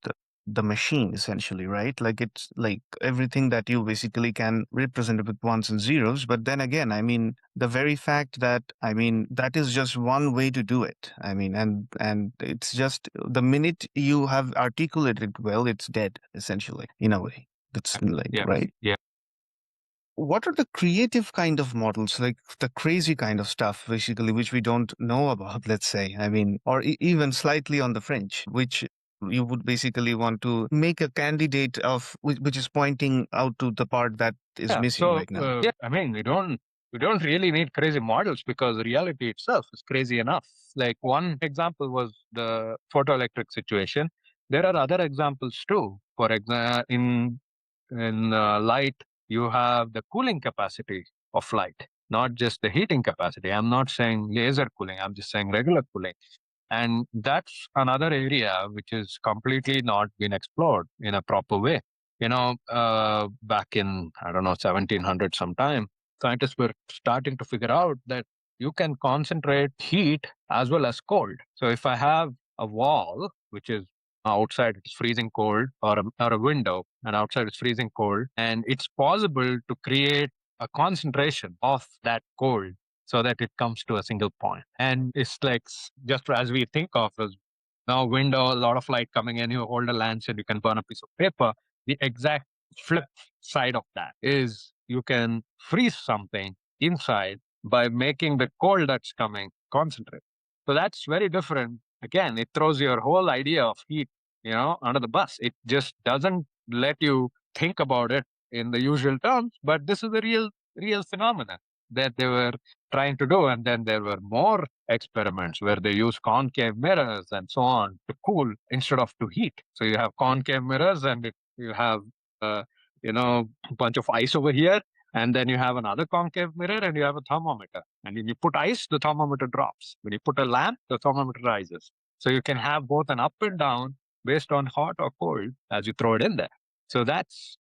the machine, essentially, right? Like it's like everything that you basically can represent with ones and zeros. But then again, I mean, the very fact that, I mean, that is just one way to do it. I mean, and it's just the minute you have articulated well, it's dead, essentially, in a way. That's like, Yeah. right? Yeah. What are the creative kind of models, like the crazy kind of stuff, basically, which we don't know about, let's say? I mean, or even slightly on the fringe, which you would basically want to make a candidate of, which is pointing out to the part that is Yeah. missing So right now. yeah, I mean, we don't really need crazy models because reality itself is crazy enough. Like one example was the photoelectric situation. There are other examples too. For example, in light, you have the cooling capacity of light, not just the heating capacity. I'm not saying laser cooling. I'm just saying regular cooling. And that's another area which is completely not been explored in a proper way. Back in, I don't know, 1700 sometime, scientists were starting to figure out that you can concentrate heat as well as cold. So if I have a wall, which is outside it's freezing cold, or a window, and outside it's freezing cold, and it's possible to create a concentration of that cold so that it comes to a single point. And it's like just as we think of as now window, a lot of light coming in, you hold a lens and you can burn a piece of paper. The exact flip side of that is you can freeze something inside by making the cold that's coming concentrate. So that's very different. Again, it throws your whole idea of heat, under the bus. It just doesn't let you think about it in the usual terms, but this is a real phenomenon that they were trying to do. And then there were more experiments where they use concave mirrors and so on to cool instead of to heat. So you have concave mirrors, and you have, uh, a bunch of ice over here. And then you have another concave mirror and you have a thermometer. And when you put ice, the thermometer drops. When you put a lamp, the thermometer rises. So you can have both an up and down based on hot or cold as you throw it in there. So that's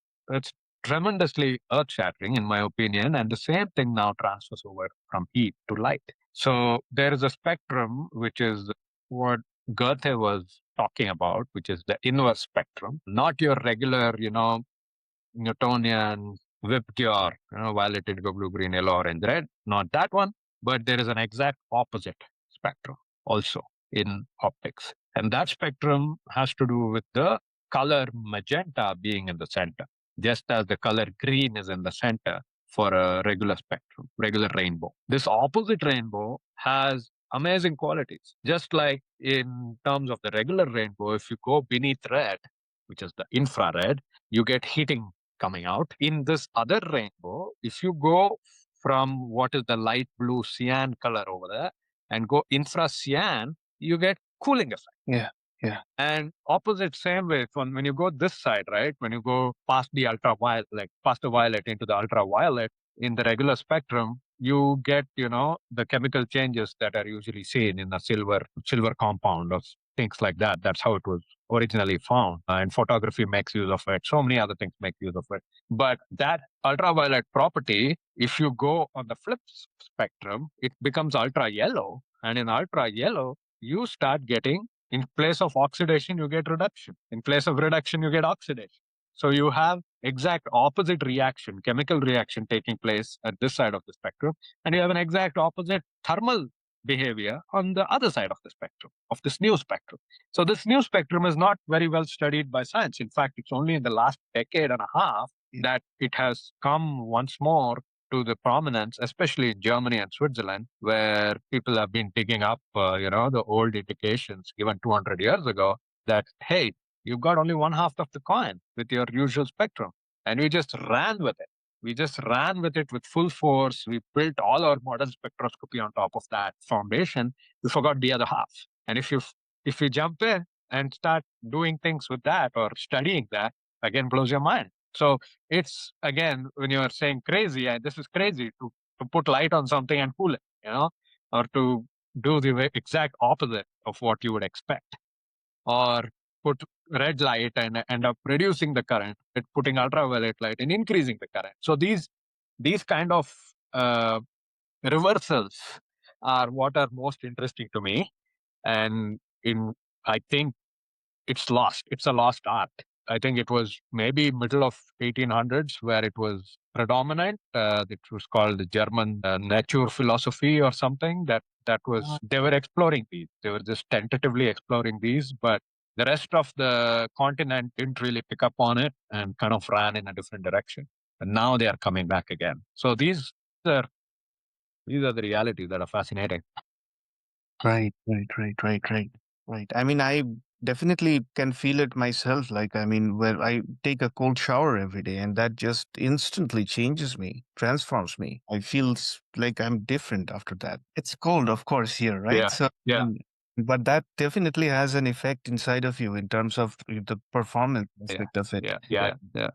tremendously earth shattering, in my opinion. And the same thing now transfers over from heat to light. So there is a spectrum, which is what Goethe was talking about, which is the inverse spectrum, not your regular, Newtonian whip cure, violet, indigo, blue, green, yellow, orange, red. Not that one, but there is an exact opposite spectrum also in optics. And that spectrum has to do with the color magenta being in the center, just as the color green is in the center for a regular spectrum, regular rainbow. This opposite rainbow has amazing qualities. Just like in terms of the regular rainbow, if you go beneath red, which is the infrared, you get heating coming out. In this other rainbow, if you go from what is the light blue cyan color over there and go infra cyan, you get cooling effect. Yeah, yeah. And opposite same way, when you go this side, right? When you go past the ultraviolet, like past the violet into the ultraviolet in the regular spectrum, you get, the chemical changes that are usually seen in a silver compound or things like that. That's how it was originally found. And photography makes use of it. So many other things make use of it. But that ultraviolet property, if you go on the flip spectrum, it becomes ultra yellow. And in ultra yellow, you start getting, in place of oxidation, you get reduction. In place of reduction, you get oxidation. So you have exact opposite reaction, chemical reaction taking place at this side of the spectrum, and you have an exact opposite thermal behavior on the other side of the spectrum, of this new spectrum. So this new spectrum is not very well studied by science. In fact, it's only in the last decade and a half that it has come once more to the prominence, especially in Germany and Switzerland, where people have been digging up, the old indications given 200 years ago that, hey, you've got only one half of the coin with your usual spectrum. And we just ran with it. We just ran with it with full force. We built all our modern spectroscopy on top of that foundation. We forgot the other half. And if you jump in and start doing things with that or studying that, again blows your mind. So it's, again, when you're saying crazy, this is crazy to put light on something and cool it, or to do the exact opposite of what you would expect, or put red light and end up reducing the current, putting ultraviolet light and increasing the current. So these kind of reversals are what are most interesting to me. And I think it's lost. It's a lost art. I think it was maybe middle of 1800s where it was predominant. It was called the German nature philosophy or something. That was they were exploring these. They were just tentatively exploring these, but the rest of the continent didn't really pick up on it and kind of ran in a different direction. And now they are coming back again. So are these are the realities that are fascinating. Right, right, right, right, right, right. I mean, I definitely can feel it myself. Like, I mean, where I take a cold shower every day, and that just instantly changes me, transforms me. I feel like I'm different after that. It's cold, of course, here, right? Yeah, So, yeah, but that definitely has an effect inside of you in terms of the performance yeah, aspect of it. yeah, yeah, yeah.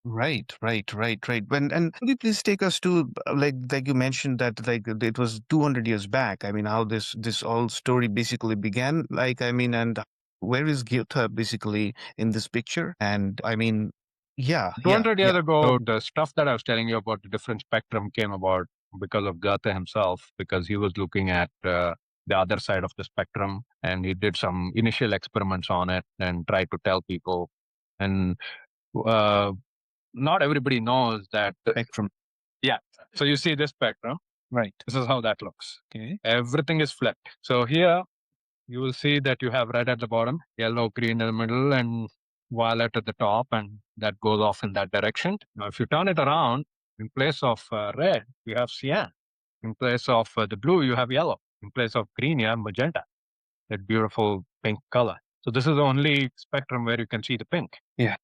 Right, right, right, right. When and could you please take us to like you mentioned that like it was 200 years back. I mean, how this all story basically began. Like, I mean, and where is Goethe basically in this picture? And I mean, yeah, yeah, 200 yeah. years ago, the stuff that I was telling you about the different spectrum came about because of Goethe himself, because he was looking at the other side of the spectrum and he did some initial experiments on it and tried to tell people. And uh, not everybody knows that. Spectrum. Yeah. So you see this spectrum. Right. This is how that looks. Okay. Everything is flipped. So here you will see that you have red at the bottom, yellow, green in the middle, and violet at the top, and that goes off in that direction. Now, if you turn it around, in place of red, you have cyan. In place of the blue, you have yellow. In place of green, you have magenta, that beautiful pink color. So this is the only spectrum where you can see the pink. Yeah.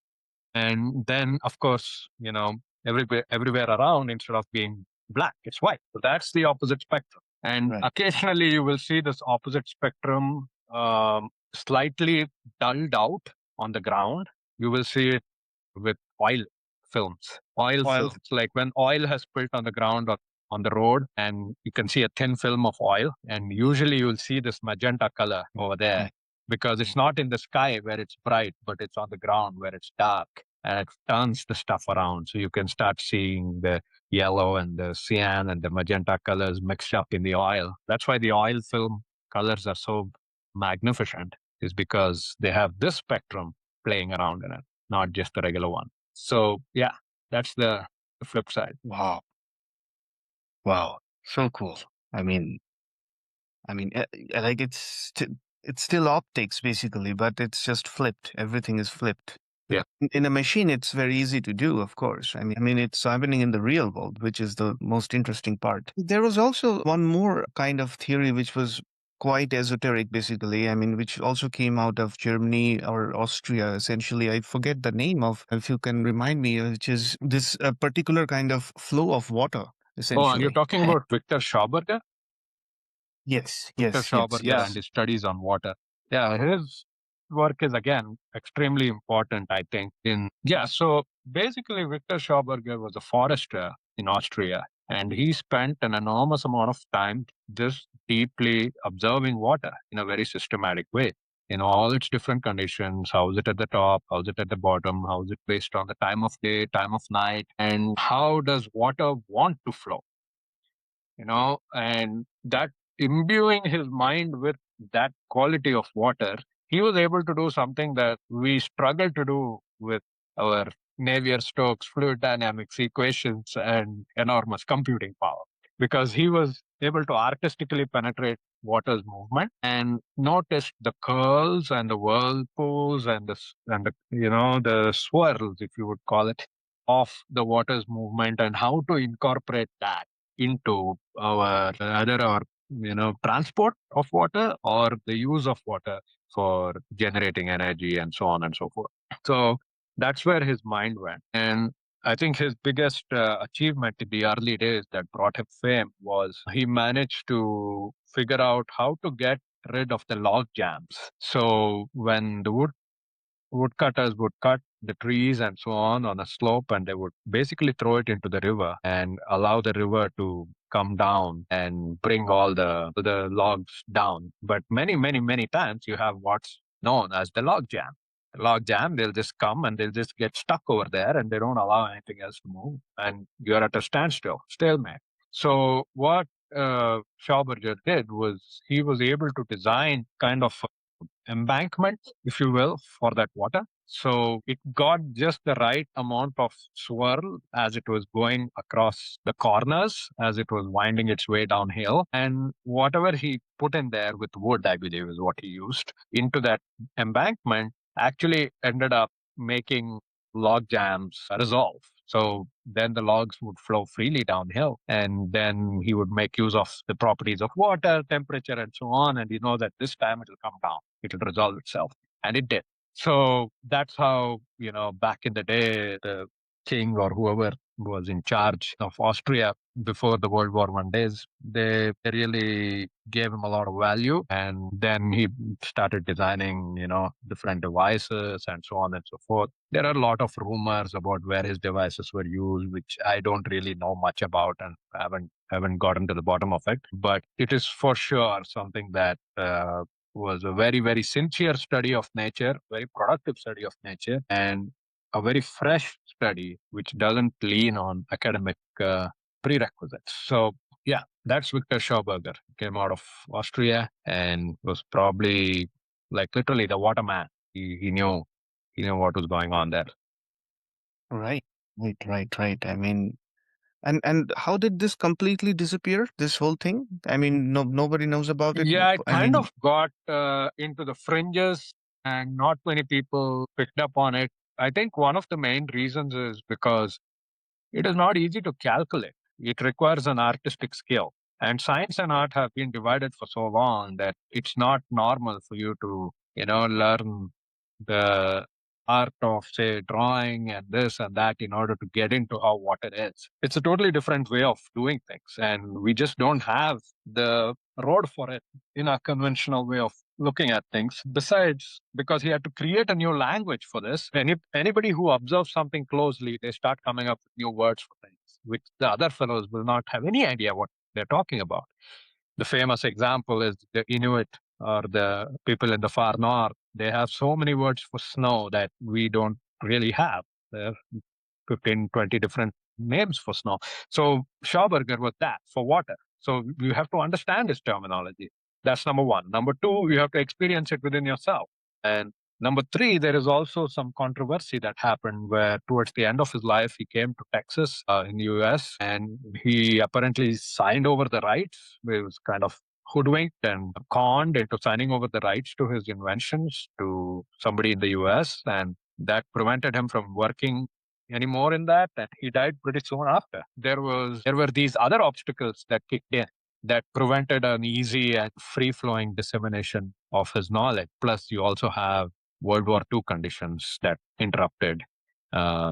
And then, of course, everywhere around, instead of being black, it's white. So that's the opposite spectrum. And Right. occasionally you will see this opposite spectrum slightly dulled out on the ground. You will see it with oil films. Oil Oil. films, like when oil has spilled on the ground or on the road, and you can see a thin film of oil. And usually you'll see this magenta color over there Right. because it's not in the sky where it's bright, but it's on the ground where it's dark. And it turns the stuff around. So you can start seeing the yellow and the cyan and the magenta colors mixed up in the oil. That's why the oil film colors are so magnificent, is because they have this spectrum playing around in it, not just the regular one. So yeah, that's the flip side. Wow. Wow. So cool. I mean, like it's still optics basically, but it's just flipped. Everything is flipped. Yeah. In a machine, it's very easy to do, of course. I mean, it's happening in the real world, which is the most interesting part. There was also one more kind of theory which was quite esoteric, basically. I mean, which also came out of Germany or Austria, essentially. I forget the name of, if you can remind me, which is this particular kind of flow of water, Oh, are you essentially. talking about Victor Schauberger? Yes, Victor yes, yes, Schauberger and yes. his studies on water. Yeah, his work is again extremely important, I think. So basically Victor Schauberger was a forester in Austria, and he spent an enormous amount of time just deeply observing water in a very systematic way. In all its different conditions, how is it at the top, how is it at the bottom, how is it based on the time of day, time of night, and how does water want to flow? And that imbuing his mind with that quality of water, he was able to do something that we struggle to do with our Navier-Stokes fluid dynamics equations and enormous computing power, because he was able to artistically penetrate water's movement and notice the curls and the whirlpools and the swirls, if you would call it, of the water's movement, and how to incorporate that into our either our transport of water or the use of water for generating energy and so on and so forth. So that's where his mind went. And I think his biggest achievement in the early days that brought him fame was he managed to figure out how to get rid of the log jams. So when the woodcutters would cut the trees and so on a slope, and they would basically throw it into the river and allow the river to come down and bring all the logs down. But many times you have what's known as the log jam. The log jam, they'll just come and they'll just get stuck over there, and they don't allow anything else to move, and you're at a standstill, stalemate. So what Schauberger did was he was able to design kind of embankment, if you will, for that water. So it got just the right amount of swirl as it was going across the corners, as it was winding its way downhill. And whatever he put in there with wood, I believe is what he used, into that embankment actually ended up making log jams resolve. So then the logs would flow freely downhill. And then he would make use of the properties of water, temperature, and so on. And you know that this time it will come down, it will resolve itself. And it did. So that's how, back in the day, the king or whoever was in charge of Austria before the World War One days, they really gave him a lot of value. And then he started designing, different devices and so on and so forth. There are a lot of rumors about where his devices were used, which I don't really know much about and haven't gotten to the bottom of it. But it is for sure something that was a very, very sincere study of nature, very productive study of nature, and a very fresh study which doesn't lean on academic prerequisites. So, yeah, that's Victor Schauberger. Came out of Austria and was probably like literally the waterman. He knew what was going on there. Right, right. I mean, and how did this completely disappear? This whole thing? I mean, nobody knows about it. Yeah, it I kind mean, of got into the fringes, and not many people picked up on it. I think one of the main reasons is because it is not easy to calculate. It requires an artistic skill. And science and art have been divided for so long that it's not normal for you to, learn the art of, say, drawing and this and that in order to get into how water is. It's a totally different way of doing things. And we just don't have the road for it in a conventional way of looking at things. Besides, because he had to create a new language for this, anybody who observes something closely, they start coming up with new words for things, which the other fellows will not have any idea what they're talking about. The famous example is the Inuit or the people in the far north. They have so many words for snow that we don't really have. There are 15, 20 different names for snow. So Schauberger was that for water. So you have to understand his terminology. That's number one. Number two, you have to experience it within yourself. And number three, there is also some controversy that happened where towards the end of his life, he came to Texas in the US and he apparently signed over the rights. He was kind of hoodwinked and conned into signing over the rights to his inventions to somebody in the US. And that prevented him from working anymore in that, and he died pretty soon after. There were these other obstacles that kicked in that prevented an easy and free flowing dissemination of his knowledge. Plus, you also have World War II conditions that interrupted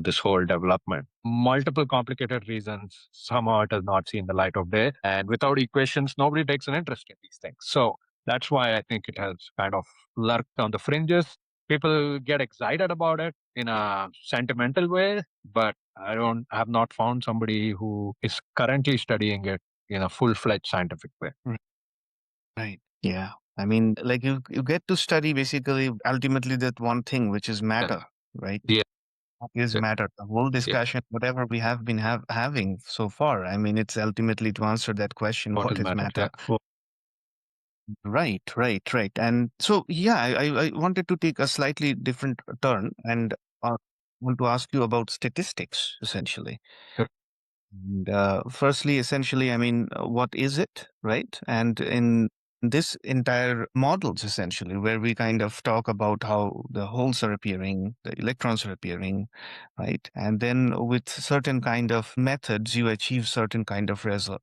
this whole development. Multiple complicated reasons. Somehow it has not seen the light of day. And without equations, nobody takes an interest in these things. So that's why I think it has kind of lurked on the fringes. People get excited about it in a sentimental way, but I have not found somebody who is currently studying it in a full-fledged scientific way. right. Yeah. I mean, like you get to study basically ultimately that one thing, which is matter, right? Yeah. What is Yeah. matter? The whole Yeah. discussion, whatever we have been having so far, I mean, it's ultimately to answer that question, What what is is matter? matter? Yeah. Well, Right. And so, yeah, I wanted to take a slightly different turn and want to ask you about statistics, essentially. sure. And firstly, essentially, I mean, what is it, right? And in this entire models, essentially, where we kind of talk about how the holes are appearing, the electrons are appearing, right? And then with certain kind of methods, you achieve certain kind of result.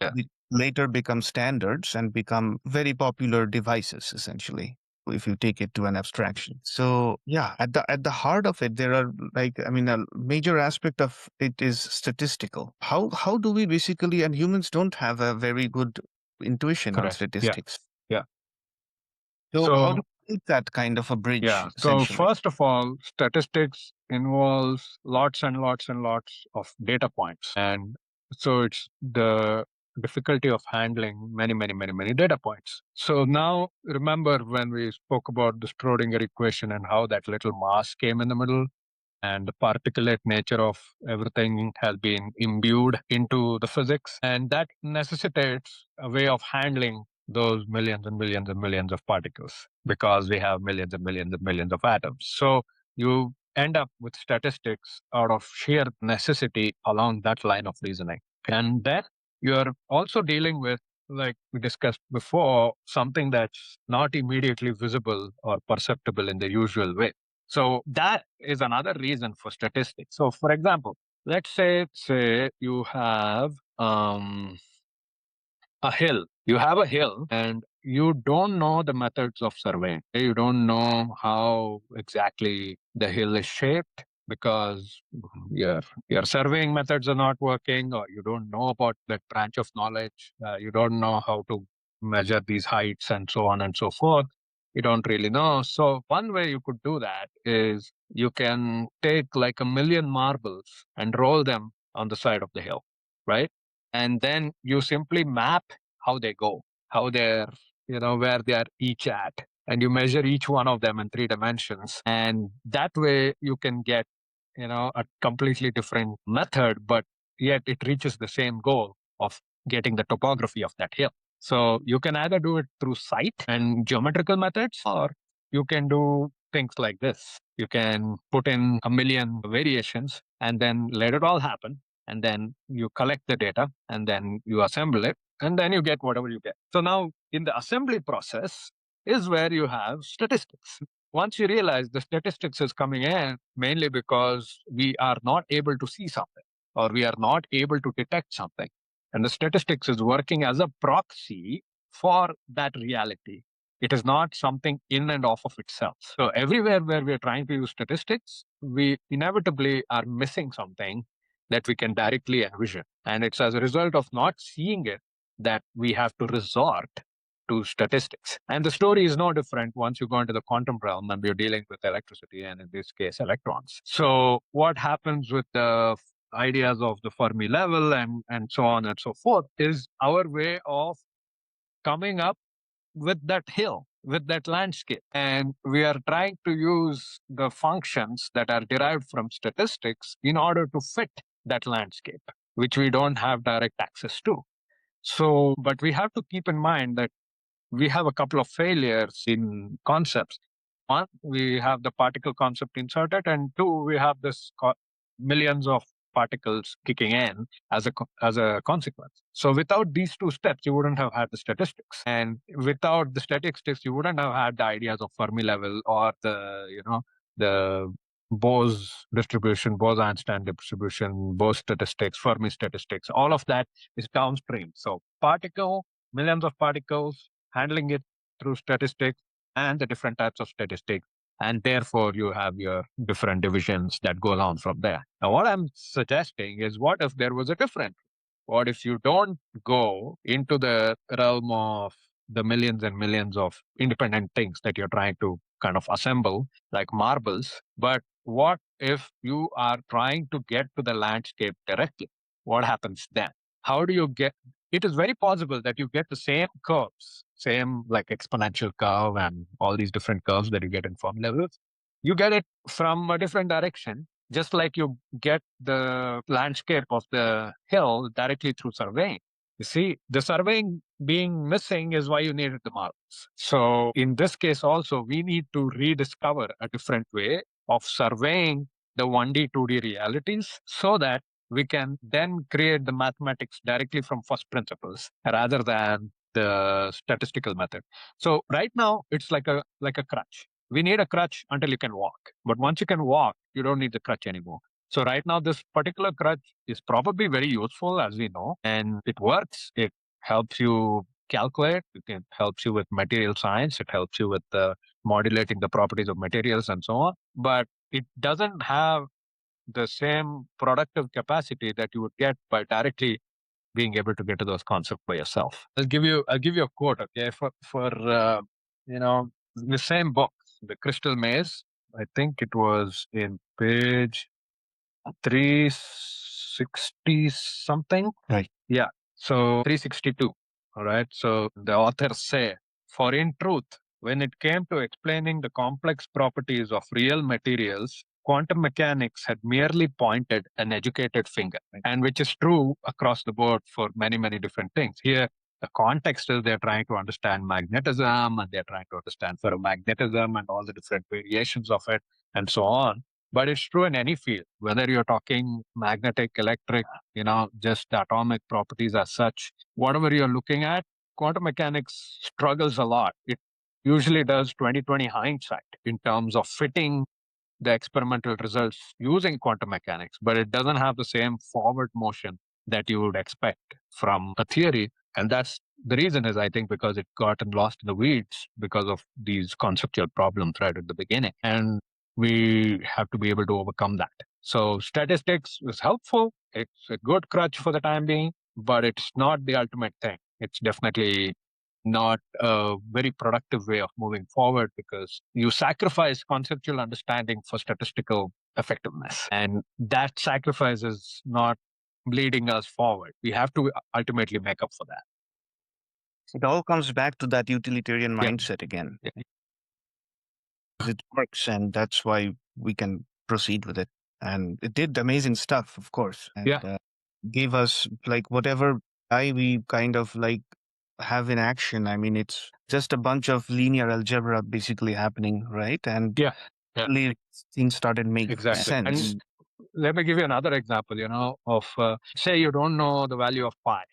Yeah. Later become standards and become very popular devices, essentially, if you take it to an abstraction. So yeah, at the heart of it, there are, like, I mean, a major aspect of it is statistical. How do we basically, and humans don't have a very good intuition on Correct. Yeah. statistics. Yeah. So how do So we make that kind of a bridge, yeah. So essentially? first of all, statistics involves lots and lots and lots of data points. And so it's the difficulty of handling many, many, many, many data points. So now remember when we spoke about the Schrodinger equation and how that little mass came in the middle. and the particulate nature of everything has been imbued into the physics, and that necessitates a way of handling those millions and millions and millions of particles because we have millions and millions and millions of atoms. So you end up with statistics out of sheer necessity along that line of reasoning. And then you're also dealing with, like we discussed before, something that's not immediately visible or perceptible in the usual way. So that is another reason for statistics. So, for example, let's say you have a hill. You have a hill and you don't know the methods of surveying. You don't know how exactly the hill is shaped because your surveying methods are not working, or you don't know about that branch of knowledge. You don't know how to measure these heights and so on and so forth. You don't really know. So one way you could do that is you can take like a million marbles and roll them on the side of the hill, right? And then you simply map how they go, how they're, where they are each at. And you measure each one of them in 3 dimensions. And that way you can get, a completely different method, but yet it reaches the same goal of getting the topography of that hill. So you can either do it through sight and geometrical methods, or you can do things like this. You can put in a million variations and then let it all happen, and then you collect the data and then you assemble it and then you get whatever you get. So now in the assembly process is where you have statistics. Once you realize the statistics is coming in mainly because we are not able to see something or we are not able to detect something, and the statistics is working as a proxy for that reality. It is not something in and of of itself. So everywhere where we are trying to use statistics, we inevitably are missing something that we can directly envision. And it's as a result of not seeing it that we have to resort to statistics. And the story is no different once you go into the quantum realm and we're dealing with electricity and in this case electrons. So what happens with the ideas of the Fermi level and so on and so forth is our way of coming up with that hill, with that landscape. And we are trying to use the functions that are derived from statistics in order to fit that landscape, which we don't have direct access to. So, but we have to keep in mind that we have a couple of failures in concepts. One, we have the particle concept inserted, and two, we have this millions of particles kicking in as a consequence. So without these two steps, you wouldn't have had the statistics, and without the statistics, you wouldn't have had the ideas of Fermi level or the Bose distribution, Bose-Einstein distribution, Bose statistics, Fermi statistics. All of that is downstream. So millions of particles, handling it through statistics and the different types of statistics. And therefore, you have your different divisions that go on from there. Now, what I'm suggesting is what if there was a different? What if you don't go into the realm of the millions and millions of independent things that you're trying to kind of assemble like marbles? But what if you are trying to get to the landscape directly? What happens then? How do you get? It is very possible that you get the same curves, same like exponential curve and all these different curves that you get in form levels. You get it from a different direction, just like you get the landscape of the hill directly through surveying. You see, the surveying being missing is why you needed the models. So in this case also, we need to rediscover a different way of surveying the 1D, 2D realities so that we can then create the mathematics directly from first principles rather than the statistical method. So right now it's like a crutch. We need a crutch until you can walk. But once you can walk, you don't need the crutch anymore. So right now, this particular crutch is probably very useful, as we know, and it works. It helps you calculate. It helps you with material science. It helps you with modulating the properties of materials and so on. But it doesn't have the same productive capacity that you would get by directly being able to get to those concepts by yourself. I'll give you a quote, okay, for the same book, The Crystal Maze. I think it was in page 360 something. Right. Yeah. So 362. All right. So the authors say, for in truth, when it came to explaining the complex properties of real materials, quantum mechanics had merely pointed an educated finger, and which is true across the board for many, many different things. Here, the context is they're trying to understand magnetism, and they're trying to understand ferromagnetism and all the different variations of it and so on. But it's true in any field, whether you're talking magnetic, electric, just the atomic properties as such, whatever you're looking at, quantum mechanics struggles a lot. It usually does 2020 hindsight in terms of fitting the experimental results using quantum mechanics, but it doesn't have the same forward motion that you would expect from a theory. And that's the reason is, I think, because it gotten lost in the weeds because of these conceptual problems right at the beginning. And we have to be able to overcome that. So statistics is helpful. It's a good crutch for the time being, but it's not the ultimate thing. It's definitely not a very productive way of moving forward because you sacrifice conceptual understanding for statistical effectiveness. And that sacrifice is not leading us forward. We have to ultimately make up for that. It all comes back to that utilitarian Yeah. mindset again. Yeah. It works, and that's why we can proceed with it. And it did amazing stuff, of course, and Yeah. gave us like whatever we kind of like have in action. I mean, it's just a bunch of linear algebra basically happening, right? And Yeah. suddenly things started making Exactly. sense. And let me give you another example, of say you don't know the value of pi.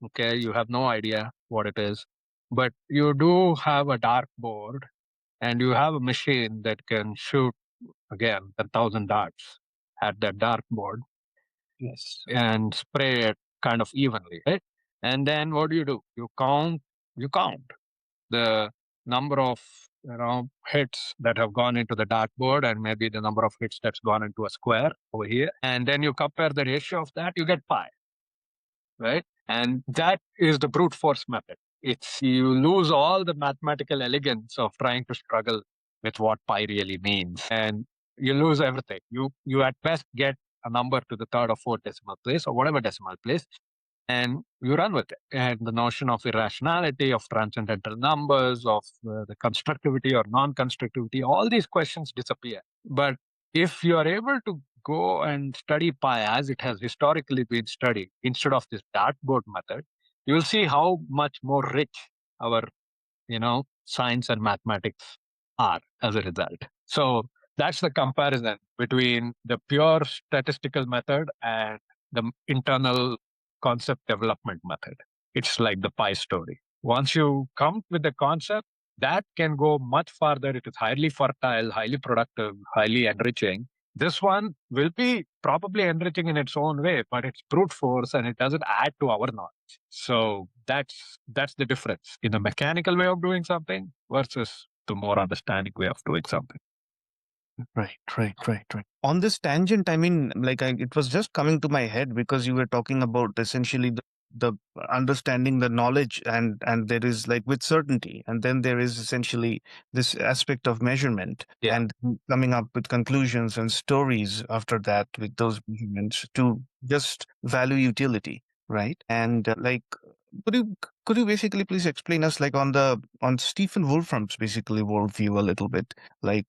Okay. You have no idea what it is, but you do have a dartboard and you have a machine that can shoot again 1,000 darts at that dartboard. Yes. And spray it kind of evenly, right? And then what do? You count the number of hits that have gone into the dartboard and maybe the number of hits that's gone into a square over here. And then you compare the ratio of that, you get pi, right? And that is the brute force method. It's you lose all the mathematical elegance of trying to struggle with what pi really means, and you lose everything. You at best get a number to the third or fourth decimal place or whatever decimal place, and you run with it. And the notion of irrationality, of transcendental numbers, of the constructivity or non-constructivity, all these questions disappear. But if you are able to go and study pi as it has historically been studied instead of this dartboard method, you will see how much more rich our science and mathematics are as a result. So that's the comparison between the pure statistical method and the internal concept development method. It's like the pie story. Once you come with the concept, that can go much farther. It is highly fertile, highly productive, highly enriching. This one will be probably enriching in its own way, but it's brute force and it doesn't add to our knowledge. So that's the difference in the mechanical way of doing something versus the more understanding way of doing something. Right. On this tangent, I mean, like it was just coming to my head because you were talking about essentially the understanding the knowledge, and there is like with certainty, and then there is essentially this aspect of measurement, Yeah. and coming up with conclusions and stories after that with those measurements to just value utility, right? And like, could you could you basically please explain us like on Stephen Wolfram's basically worldview a little bit, like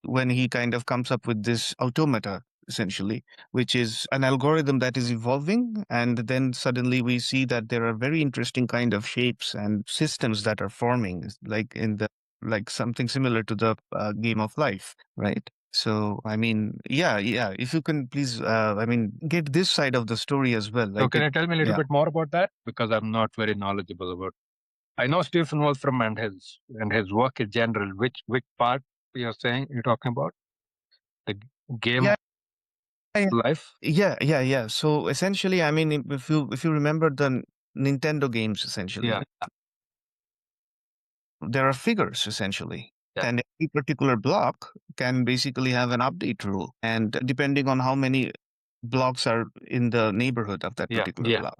when he kind of comes up with this automata essentially, which is an algorithm that is evolving, and then suddenly we see that there are very interesting kind of shapes and systems that are forming, like in the like something similar to the game of life, right? So I mean, yeah, if you can please I mean get this side of the story as well, So like can you tell me a little yeah. bit more about that? Because I'm not very knowledgeable about. I know Stephen Wolfram and his work in general. Which part you're talking about? The game Yeah, of yeah, life? yeah. So essentially, I mean, if you remember the Nintendo games, essentially, Yeah. there are figures essentially. Yeah. And every particular block can basically have an update rule. And depending on how many blocks are in the neighborhood of that Yeah. particular Yeah. block.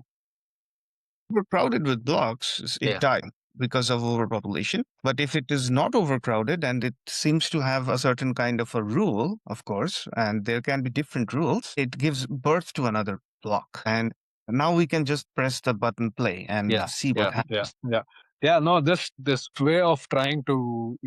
Overcrowded with blocks, it Yeah. dies because of overpopulation. But if it is not overcrowded and it seems to have a certain kind of a rule, of course, and there can be different rules, it gives birth to another block. And now we can just press the button play and Yeah. see what Yeah. happens. Yeah. Yeah. No, this way of trying to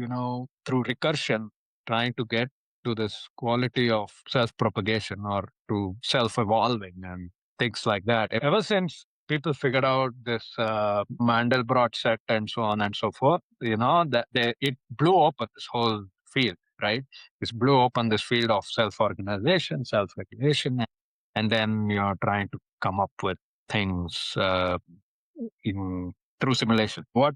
through recursion, trying to get to this quality of self-propagation or to self-evolving and things like that. Ever since people figured out this Mandelbrot set and so on and so forth, it blew open this whole field, right? It blew open this field of self-organization, self-regulation, and then you're trying to come up with things in through simulation. What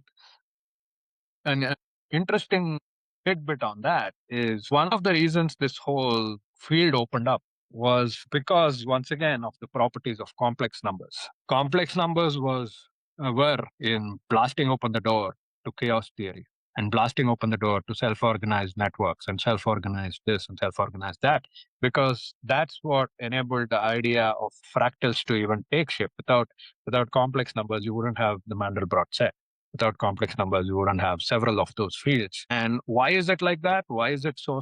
an interesting tidbit on that is one of the reasons this whole field opened up was because once again of the properties of complex numbers. Complex numbers were in blasting open the door to chaos theory and blasting open the door to self-organized networks and self-organized this and self-organized that, because that's what enabled the idea of fractals to even take shape. Without complex numbers, you wouldn't have the Mandelbrot set. Without complex numbers, you wouldn't have several of those fields. And why is it like that? Why is it so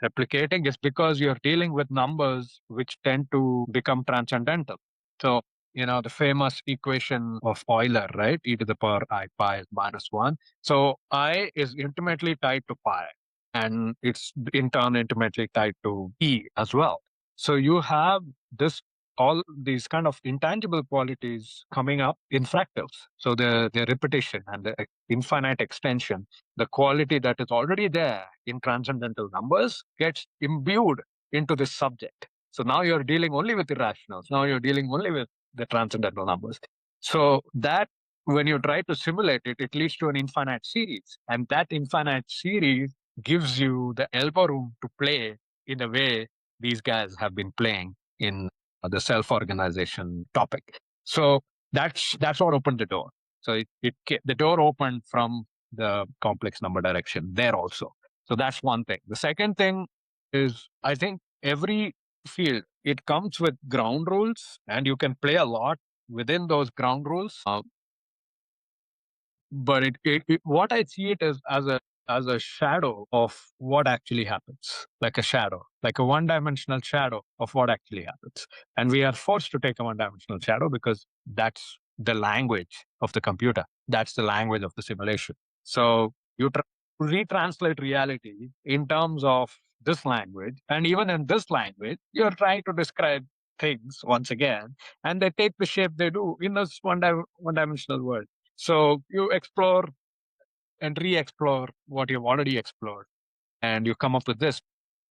replicating? Is because you're dealing with numbers which tend to become transcendental. So, the famous equation of Euler, right? E to the power I pi is minus one. So I is intimately tied to pi, and it's in turn intimately tied to E as well. So you have this all these kind of intangible qualities coming up in fractals. So the repetition and the infinite extension, the quality that is already there in transcendental numbers gets imbued into this subject. So now you're dealing only with irrationals. Now you're dealing only with the transcendental numbers. So that when you try to simulate it, it leads to an infinite series. And that infinite series gives you the elbow room to play in the way these guys have been playing in the self-organization topic. So that's what opened the door. So the door opened from the complex number direction there also. So that's one thing. The second thing is, I think every field, it comes with ground rules, and you can play a lot within those ground rules. But what I see it as a shadow of what actually happens, like a shadow, like a one-dimensional shadow of what actually happens. And we are forced to take a one-dimensional shadow because that's the language of the computer. That's the language of the simulation. So you retranslate reality in terms of this language, and even in this language, you're trying to describe things once again, and they take the shape they do in this one-dimensional world. So you explore and re-explore what you've already explored, and you come up with this.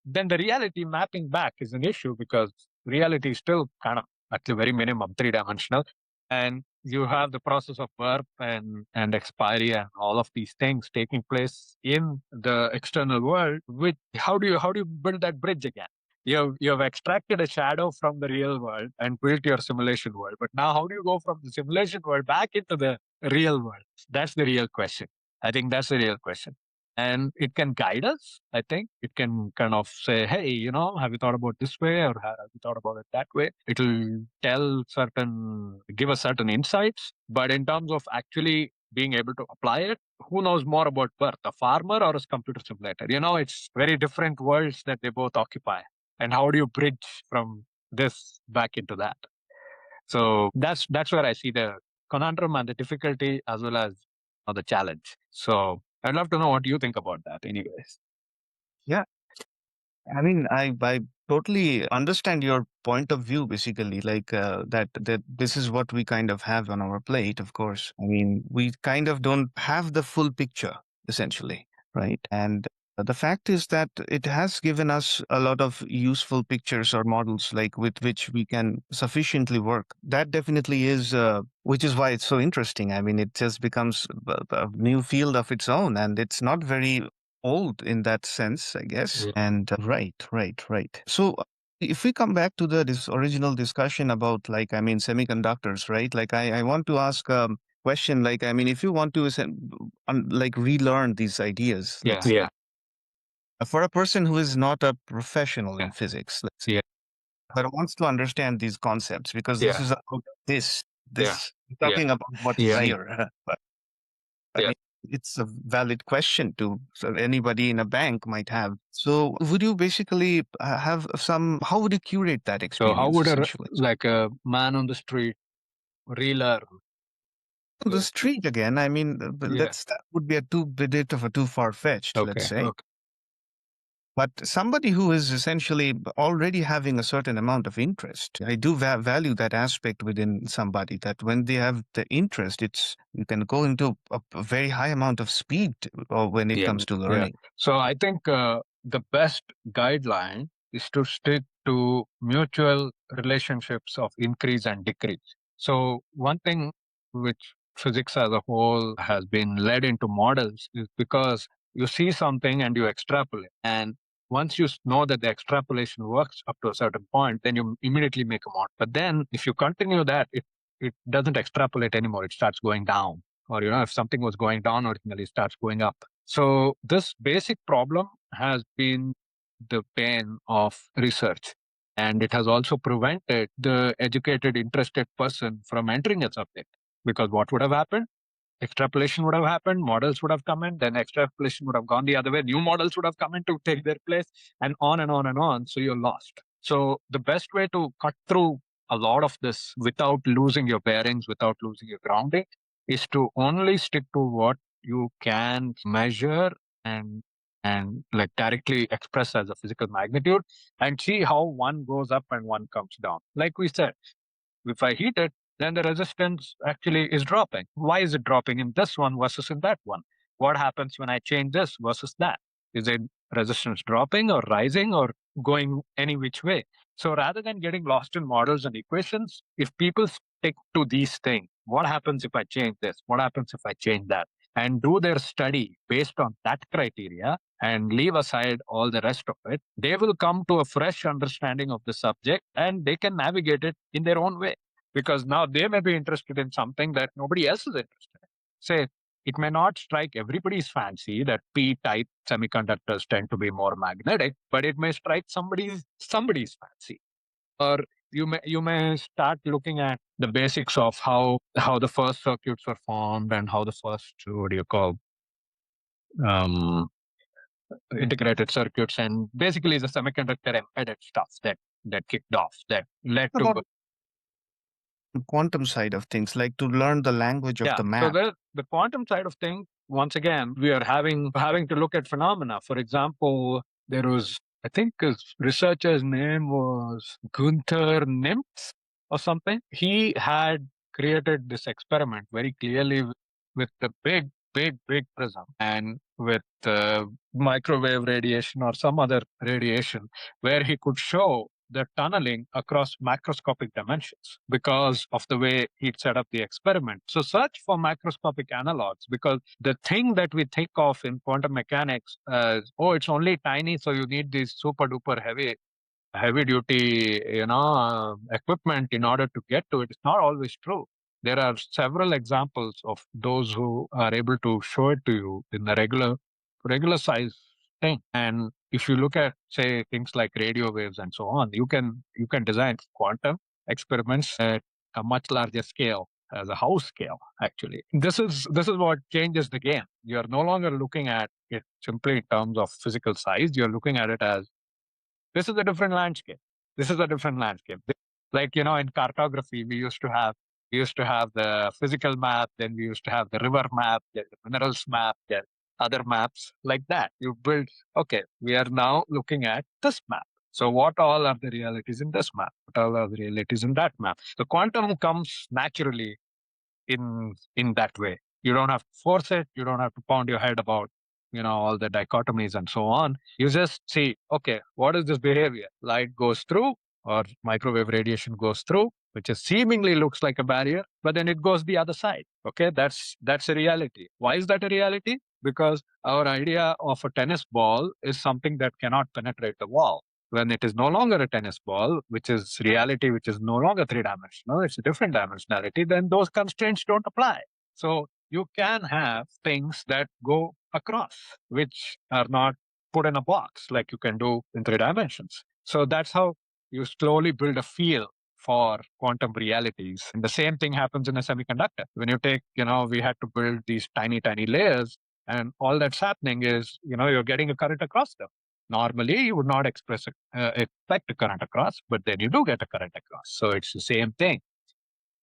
Then the reality mapping back is an issue because reality is still kind of at the very minimum three-dimensional, and you have the process of birth and expiry and all of these things taking place in the external world. Which how do you build that bridge again? You have extracted a shadow from the real world and built your simulation world, but now how do you go from the simulation world back into the real world? That's the real question. I think that's the real question. And it can guide us. I think it can kind of say, hey, have you thought about this way, or have you thought about it that way? It'll give us certain insights. But in terms of actually being able to apply it, who knows more about birth, a farmer or a computer simulator? It's very different worlds that they both occupy. And how do you bridge from this back into that? So that's where I see the conundrum and the difficulty as well as the challenge. So I'd love to know what you think about that, anyways. Yeah, I mean, I totally understand your point of view, basically, like that this is what we kind of have on our plate, of course. I mean, we kind of don't have the full picture, essentially, right? And the fact is that it has given us a lot of useful pictures or models, like with which we can sufficiently work. That definitely is, which is why it's so interesting. I mean, it just becomes a new field of its own, and it's not very old in that sense, I guess. Yeah. And right. So if we come back to this original discussion about, like, I mean, semiconductors, right? Like, I want to ask question, like, I mean, if you want to like relearn these ideas, Yeah. let's say, Yeah. for a person who is not a professional Yeah. in physics, let's say, Yeah. but wants to understand these concepts, because this Yeah. is about this Yeah. this Yeah. talking about what's Yeah. here. But I Yeah. mean, it's a valid question to so anybody in a bank might have. So, would you basically have some? How would you curate that So how experience would essentially? like a man on the street relearn The street again. I mean, that would be a bit of a too far-fetched, let's say. Okay. But somebody who is essentially already having a certain amount of interest, I do value that aspect within somebody, that when they have the interest, you can go into a very high amount of speed when it comes to Yeah. learning. So I think the best guideline is to stick to mutual relationships of increase and decrease. So one thing which physics as a whole has been led into models is because you see something and you extrapolate. And once you know that the extrapolation works up to a certain point, then you immediately make a model. But then if you continue that, it doesn't extrapolate anymore. It starts going down. Or, if something was going down originally, it starts going up. So this basic problem has been the pain of research. And it has also prevented the educated, interested person from entering a subject. Because what would have happened? Extrapolation would have happened, models would have come in, then extrapolation would have gone the other way, new models would have come in to take their place, and on and on and on. So you're lost. So the best way to cut through a lot of this without losing your bearings, without losing your grounding, is to only stick to what you can measure and like directly express as a physical magnitude, and see how one goes up and one comes down. Like we said, if I heat it, then the resistance actually is dropping. Why is it dropping in this one versus in that one? What happens when I change this versus that? Is it resistance dropping or rising or going any which way? So rather than getting lost in models and equations, if people stick to these things, what happens if I change this? What happens if I change that? And do their study based on that criteria and leave aside all the rest of it, they will come to a fresh understanding of the subject and they can navigate it in their own way, because now they may be interested in something that nobody else is interested in. Say, it may not strike everybody's fancy that P-type semiconductors tend to be more magnetic, but it may strike somebody's fancy. Or you may start looking at the basics of how the first circuits were formed and how the first, what do you call, um, integrated circuits, and basically the semiconductor embedded stuff that kicked off, that led to About the quantum side of things, like to learn the language of the So math. the quantum side of things, once again, we are having to look at phenomena. For example, there was, I think his researcher's name was Gunther Nimtz or something. He had created this experiment very clearly with the big prism and with microwave radiation or some other radiation, where he could show the tunneling across macroscopic dimensions because of the way he'd set up the experiment. So search for macroscopic analogs, because the thing that we think of in quantum mechanics as, oh, it's only tiny, so you need these super duper heavy duty, equipment in order to get to it. It's not always true. There are several examples of those who are able to show it to you in the regular size thing. And if you look at, say, things like radio waves and so on, you can design quantum experiments at a much larger scale, as a house scale. Actually, this is what changes the game. You are no longer looking at it simply in terms of physical size. You're looking at it as, this is a different landscape. This is a different landscape. Like, in cartography, we used to have the physical map, then we used to have the river map, then the minerals map, then other maps like that. You build, okay, we are now looking at this map. So what all are the realities in this map? What all are the realities in that map? The quantum comes naturally in that way. You don't have to force it. You don't have to pound your head about all the dichotomies and so on. You just see, okay, what is this behavior? Light goes through, or microwave radiation goes through, which is seemingly looks like a barrier, but then it goes the other side. Okay, that's a reality. Why is that a reality? Because our idea of a tennis ball is something that cannot penetrate the wall. When it is no longer a tennis ball, which is reality, which is no longer three dimensional, it's a different dimensionality, then those constraints don't apply. So you can have things that go across, which are not put in a box like you can do in three dimensions. So that's how you slowly build a feel for quantum realities. And the same thing happens in a semiconductor. When you take, we had to build these tiny layers, and all that's happening is, you're getting a current across them. Normally, you would not expect a current across, but then you do get a current across. So it's the same thing.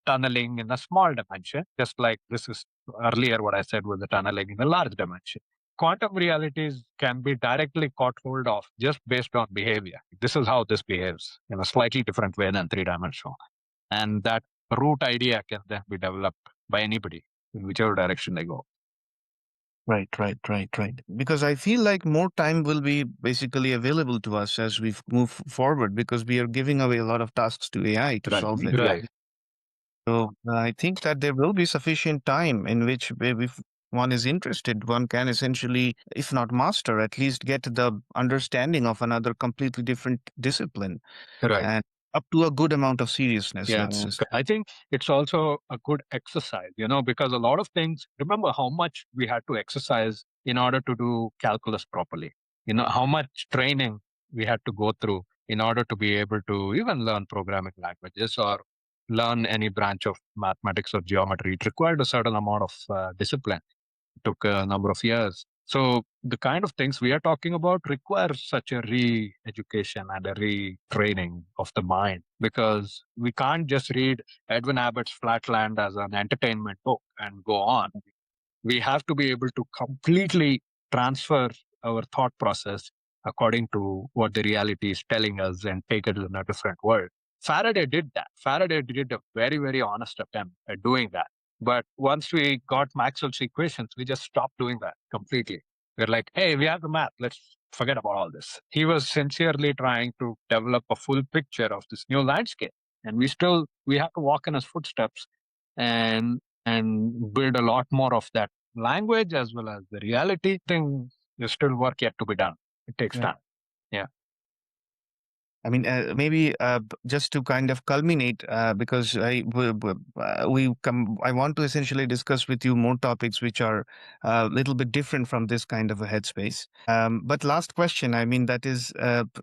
tunneling in a small dimension, just like this is earlier what I said was the tunneling in a large dimension. Quantum realities can be directly caught hold of just based on behavior. This is how this behaves in a slightly different way than three dimensional. And that root idea can then be developed by anybody in whichever direction they go. Right. Because I feel like more time will be basically available to us as we move forward because we are giving away a lot of tasks to AI to solve it. Right. So I think that there will be sufficient time in which if one is interested, one can essentially, if not master, at least get the understanding of another completely different discipline Right. and up to a good amount of seriousness, Yeah, let's just. I think it's also a good exercise, because a lot of things, remember how much we had to exercise in order to do calculus properly, how much training we had to go through in order to be able to even learn programming languages or learn any branch of mathematics or geometry. It required a certain amount of discipline. Took a number of years. So the kind of things we are talking about require such a re-education and a retraining of the mind because we can't just read Edwin Abbott's Flatland as an entertainment book and go on. We have to be able to completely transfer our thought process according to what the reality is telling us and take it in a different world. Faraday did that. Faraday did a very, very honest attempt at doing that. But once we got Maxwell's equations, we just stopped doing that completely. We're like, hey, we have the math. Let's forget about all this. He was sincerely trying to develop a full picture of this new landscape. And we have to walk in his footsteps and build a lot more of that language as well as the reality thing. There's still work yet to be done. It takes Right. time. Yeah. I mean, maybe just to kind of culminate, because I want to essentially discuss with you more topics which are a little bit different from this kind of a headspace. But last question, I mean, that is,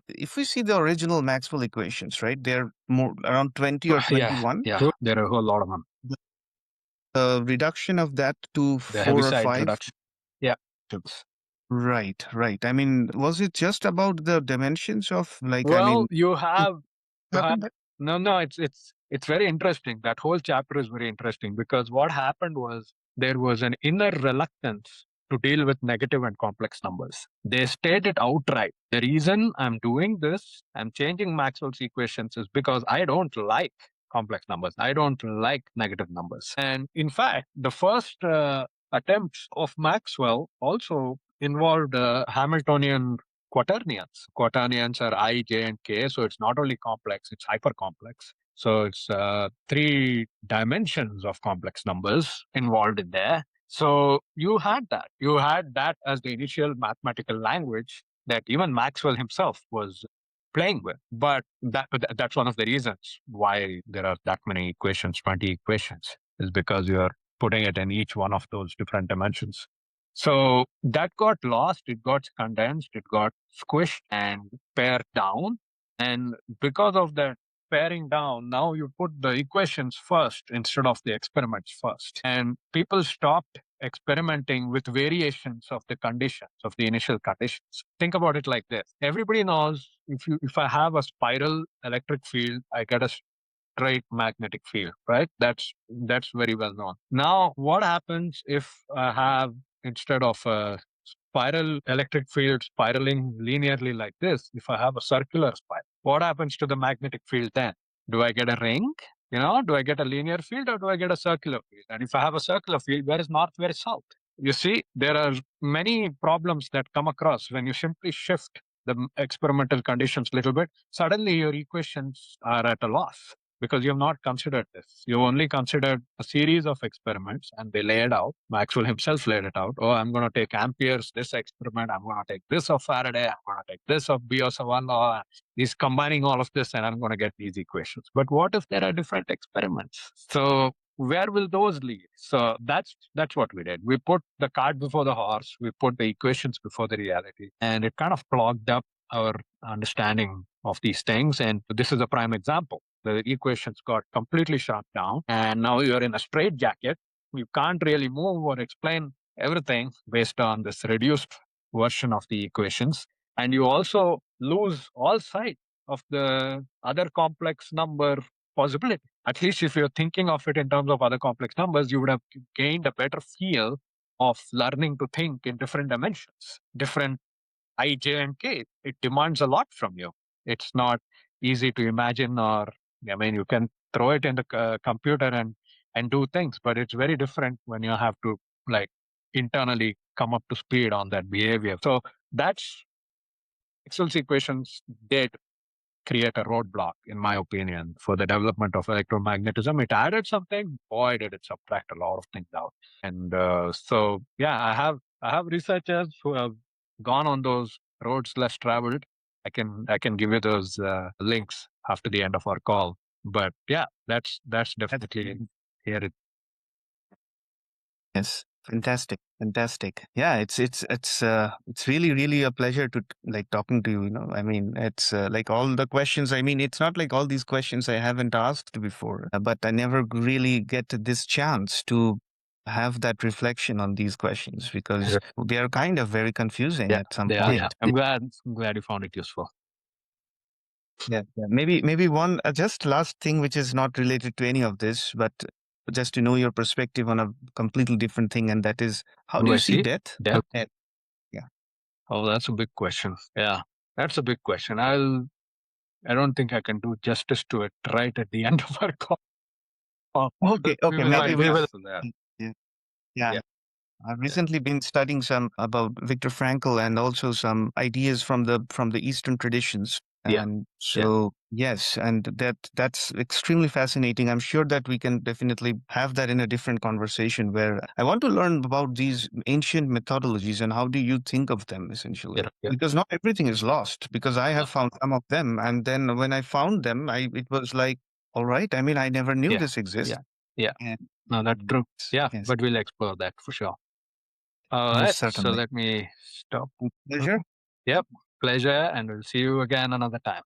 if we see the original Maxwell equations, right? They're more around 20 or Yeah. 21. Yeah. There are a whole lot of them. The reduction of that to The 4 or heavy side 5. reduction. Yeah. Right. I mean, was it just about the dimensions of like, I Well, mean, you have happened? no, it's very interesting. That whole chapter is very interesting because what happened was there was an inner reluctance to deal with negative and complex numbers. They stated outright, the reason I'm doing this, I'm changing Maxwell's equations is because I don't like complex numbers. I don't like negative numbers. And in fact, the first attempts of Maxwell also involved Hamiltonian quaternions. Quaternions are I, J, and K. So it's not only complex, it's hyper complex. So it's three dimensions of complex numbers involved in there. So you had that. You had that as the initial mathematical language that even Maxwell himself was playing with. But that's one of the reasons why there are that many equations, 20 equations, is because you're putting it in each one of those different dimensions. So that got lost, it got condensed, it got squished and pared down. And because of that paring down, now you put the equations first instead of the experiments first. And people stopped experimenting with variations of the conditions, of the initial conditions. Think about it like this. Everybody knows if I have a spiral electric field, I get a straight magnetic field, right? That's very well known. Now, what happens if I have instead of a spiral electric field spiraling linearly like this, if I have a circular spiral, what happens to the magnetic field then? Do I get a ring? Do I get a linear field or do I get a circular field? And if I have a circular field, where is north, where is south? You see, there are many problems that come across when you simply shift the experimental conditions a little bit. Suddenly, your equations are at a loss because you have not considered this. You only considered a series of experiments and they laid out. Maxwell himself laid it out. Oh, I'm going to take Ampere's this experiment. I'm going to take this of Faraday. I'm going to take this of Biot-Savart law. He's combining all of this and I'm going to get these equations. But what if there are different experiments? So where will those lead? So that's what we did. We put the cart before the horse. We put the equations before the reality, and it kind of clogged up our understanding of these things. And this is a prime example. The equations got completely shot down, and now you're in a straitjacket. You can't really move or explain everything based on this reduced version of the equations. And you also lose all sight of the other complex number possibility. At least if you're thinking of it in terms of other complex numbers, you would have gained a better feel of learning to think in different dimensions, different I, J, and K. It demands a lot from you. It's not easy to imagine, or I mean, you can throw it in the computer and do things, but it's very different when you have to like internally come up to speed on that behavior. So that's Maxwell's equations did create a roadblock, in my opinion, for the development of electromagnetism. It added something, boy, did it subtract a lot of things out. And so, yeah, I have researchers who have gone on those roads less traveled. I can give you those links after the end of our call. But yeah, that's definitely here. Yes, fantastic, fantastic. Yeah, it's really really a pleasure to like talking to you. You know, I mean, it's like all the questions. I mean, it's not like all these questions I haven't asked before, but I never really get this chance to have that reflection on these questions because they are kind of very confusing Yeah, at some they are. Yeah. point. I'm glad you found it useful. Yeah, yeah. Maybe one just last thing which is not related to any of this, but just to know your perspective on a completely different thing, and that is how do Do I you see see death? death? Yeah. Oh, that's a big question. Yeah, that's a big question. I don't think I can do justice to it right at the end of our call. Okay, We okay. will, Maybe we we'll. will. Yeah, Yeah, yeah. yeah, I've yeah, recently been studying some about Viktor Frankl and also some ideas from the Eastern traditions. yeah, And yeah. so yes, and that's extremely fascinating. I'm sure that we can definitely have that in a different conversation where I want to learn about these ancient methodologies and how do you think of them essentially? Yeah, yeah. Because not everything is lost because I have found some of them and then when I found them I it was like all right, I mean I never knew Yeah, this exists. yeah, yeah. And No, that's true. Yeah, yes, but we'll explore that for sure. All most right. So certainly. let me stop. Pleasure. Yep. Pleasure. And we'll see you again another time.